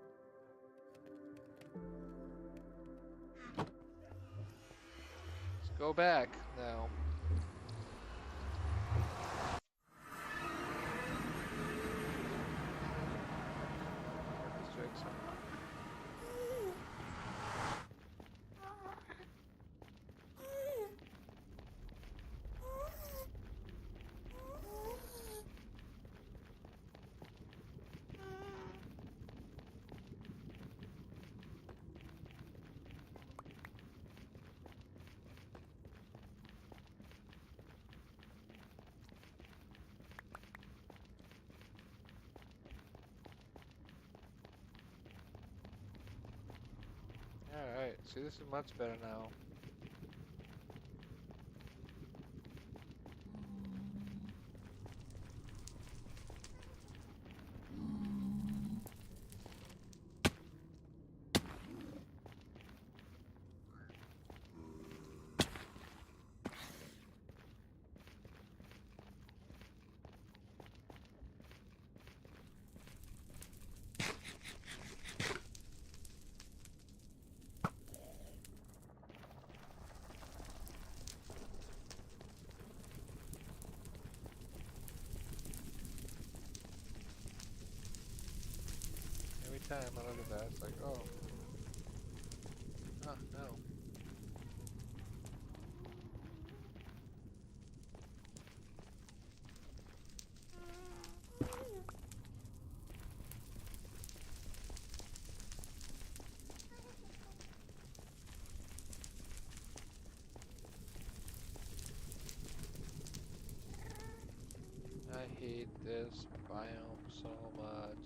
Let's go back now. Alright, see, this is much better now. Every time I look at that, it's like, oh. Ah, no. I hate this biome so much.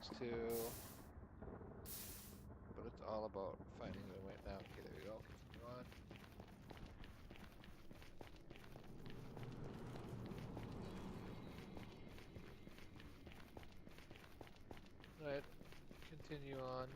things too. But it's all about finding the way now. Okay, there we go. Continue on. Right, continue on.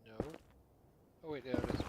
No. Oh wait, there it is.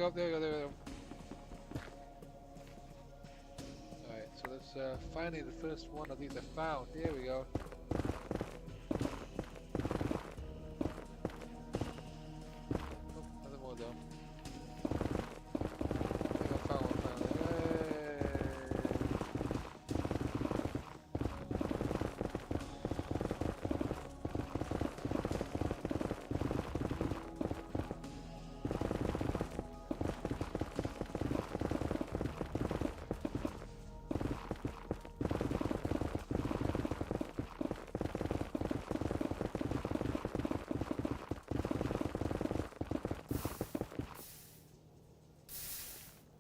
go, there we go, there we go. Alright, so that's finally the first one of these I found. There we go. Oh, nothing more though. I think I found one finally.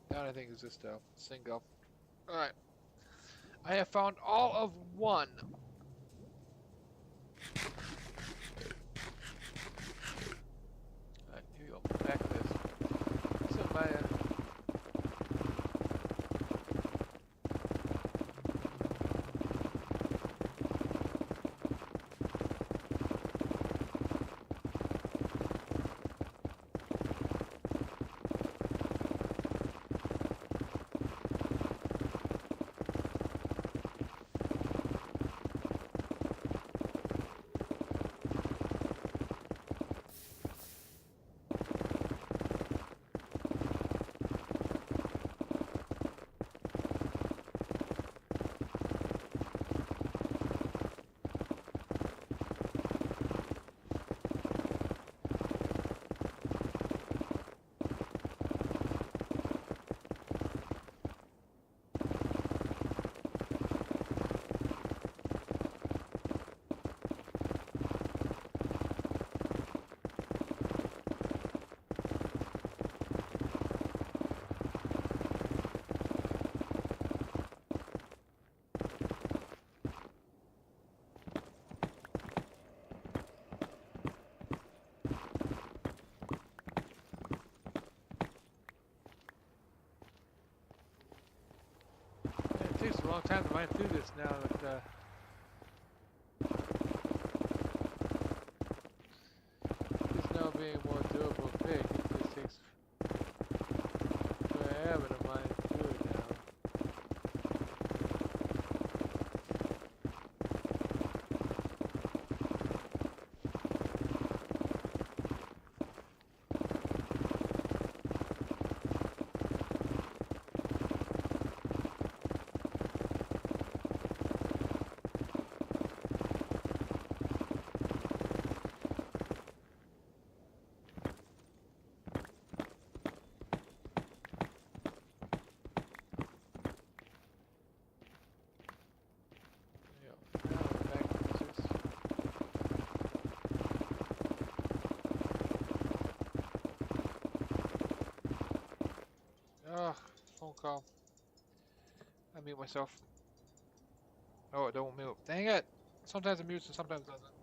That I think is just a single. Alright. I have found all of one. Alright, here we go. Back to this. So my it takes a long time to mine through this now that this now being a more durable pig. It just takes forever to mine through it now. Yeah. Now we're back to this. Ugh, phone call. I mute myself. Oh, it don't mute. Dang it! Sometimes it mutes and sometimes it doesn't.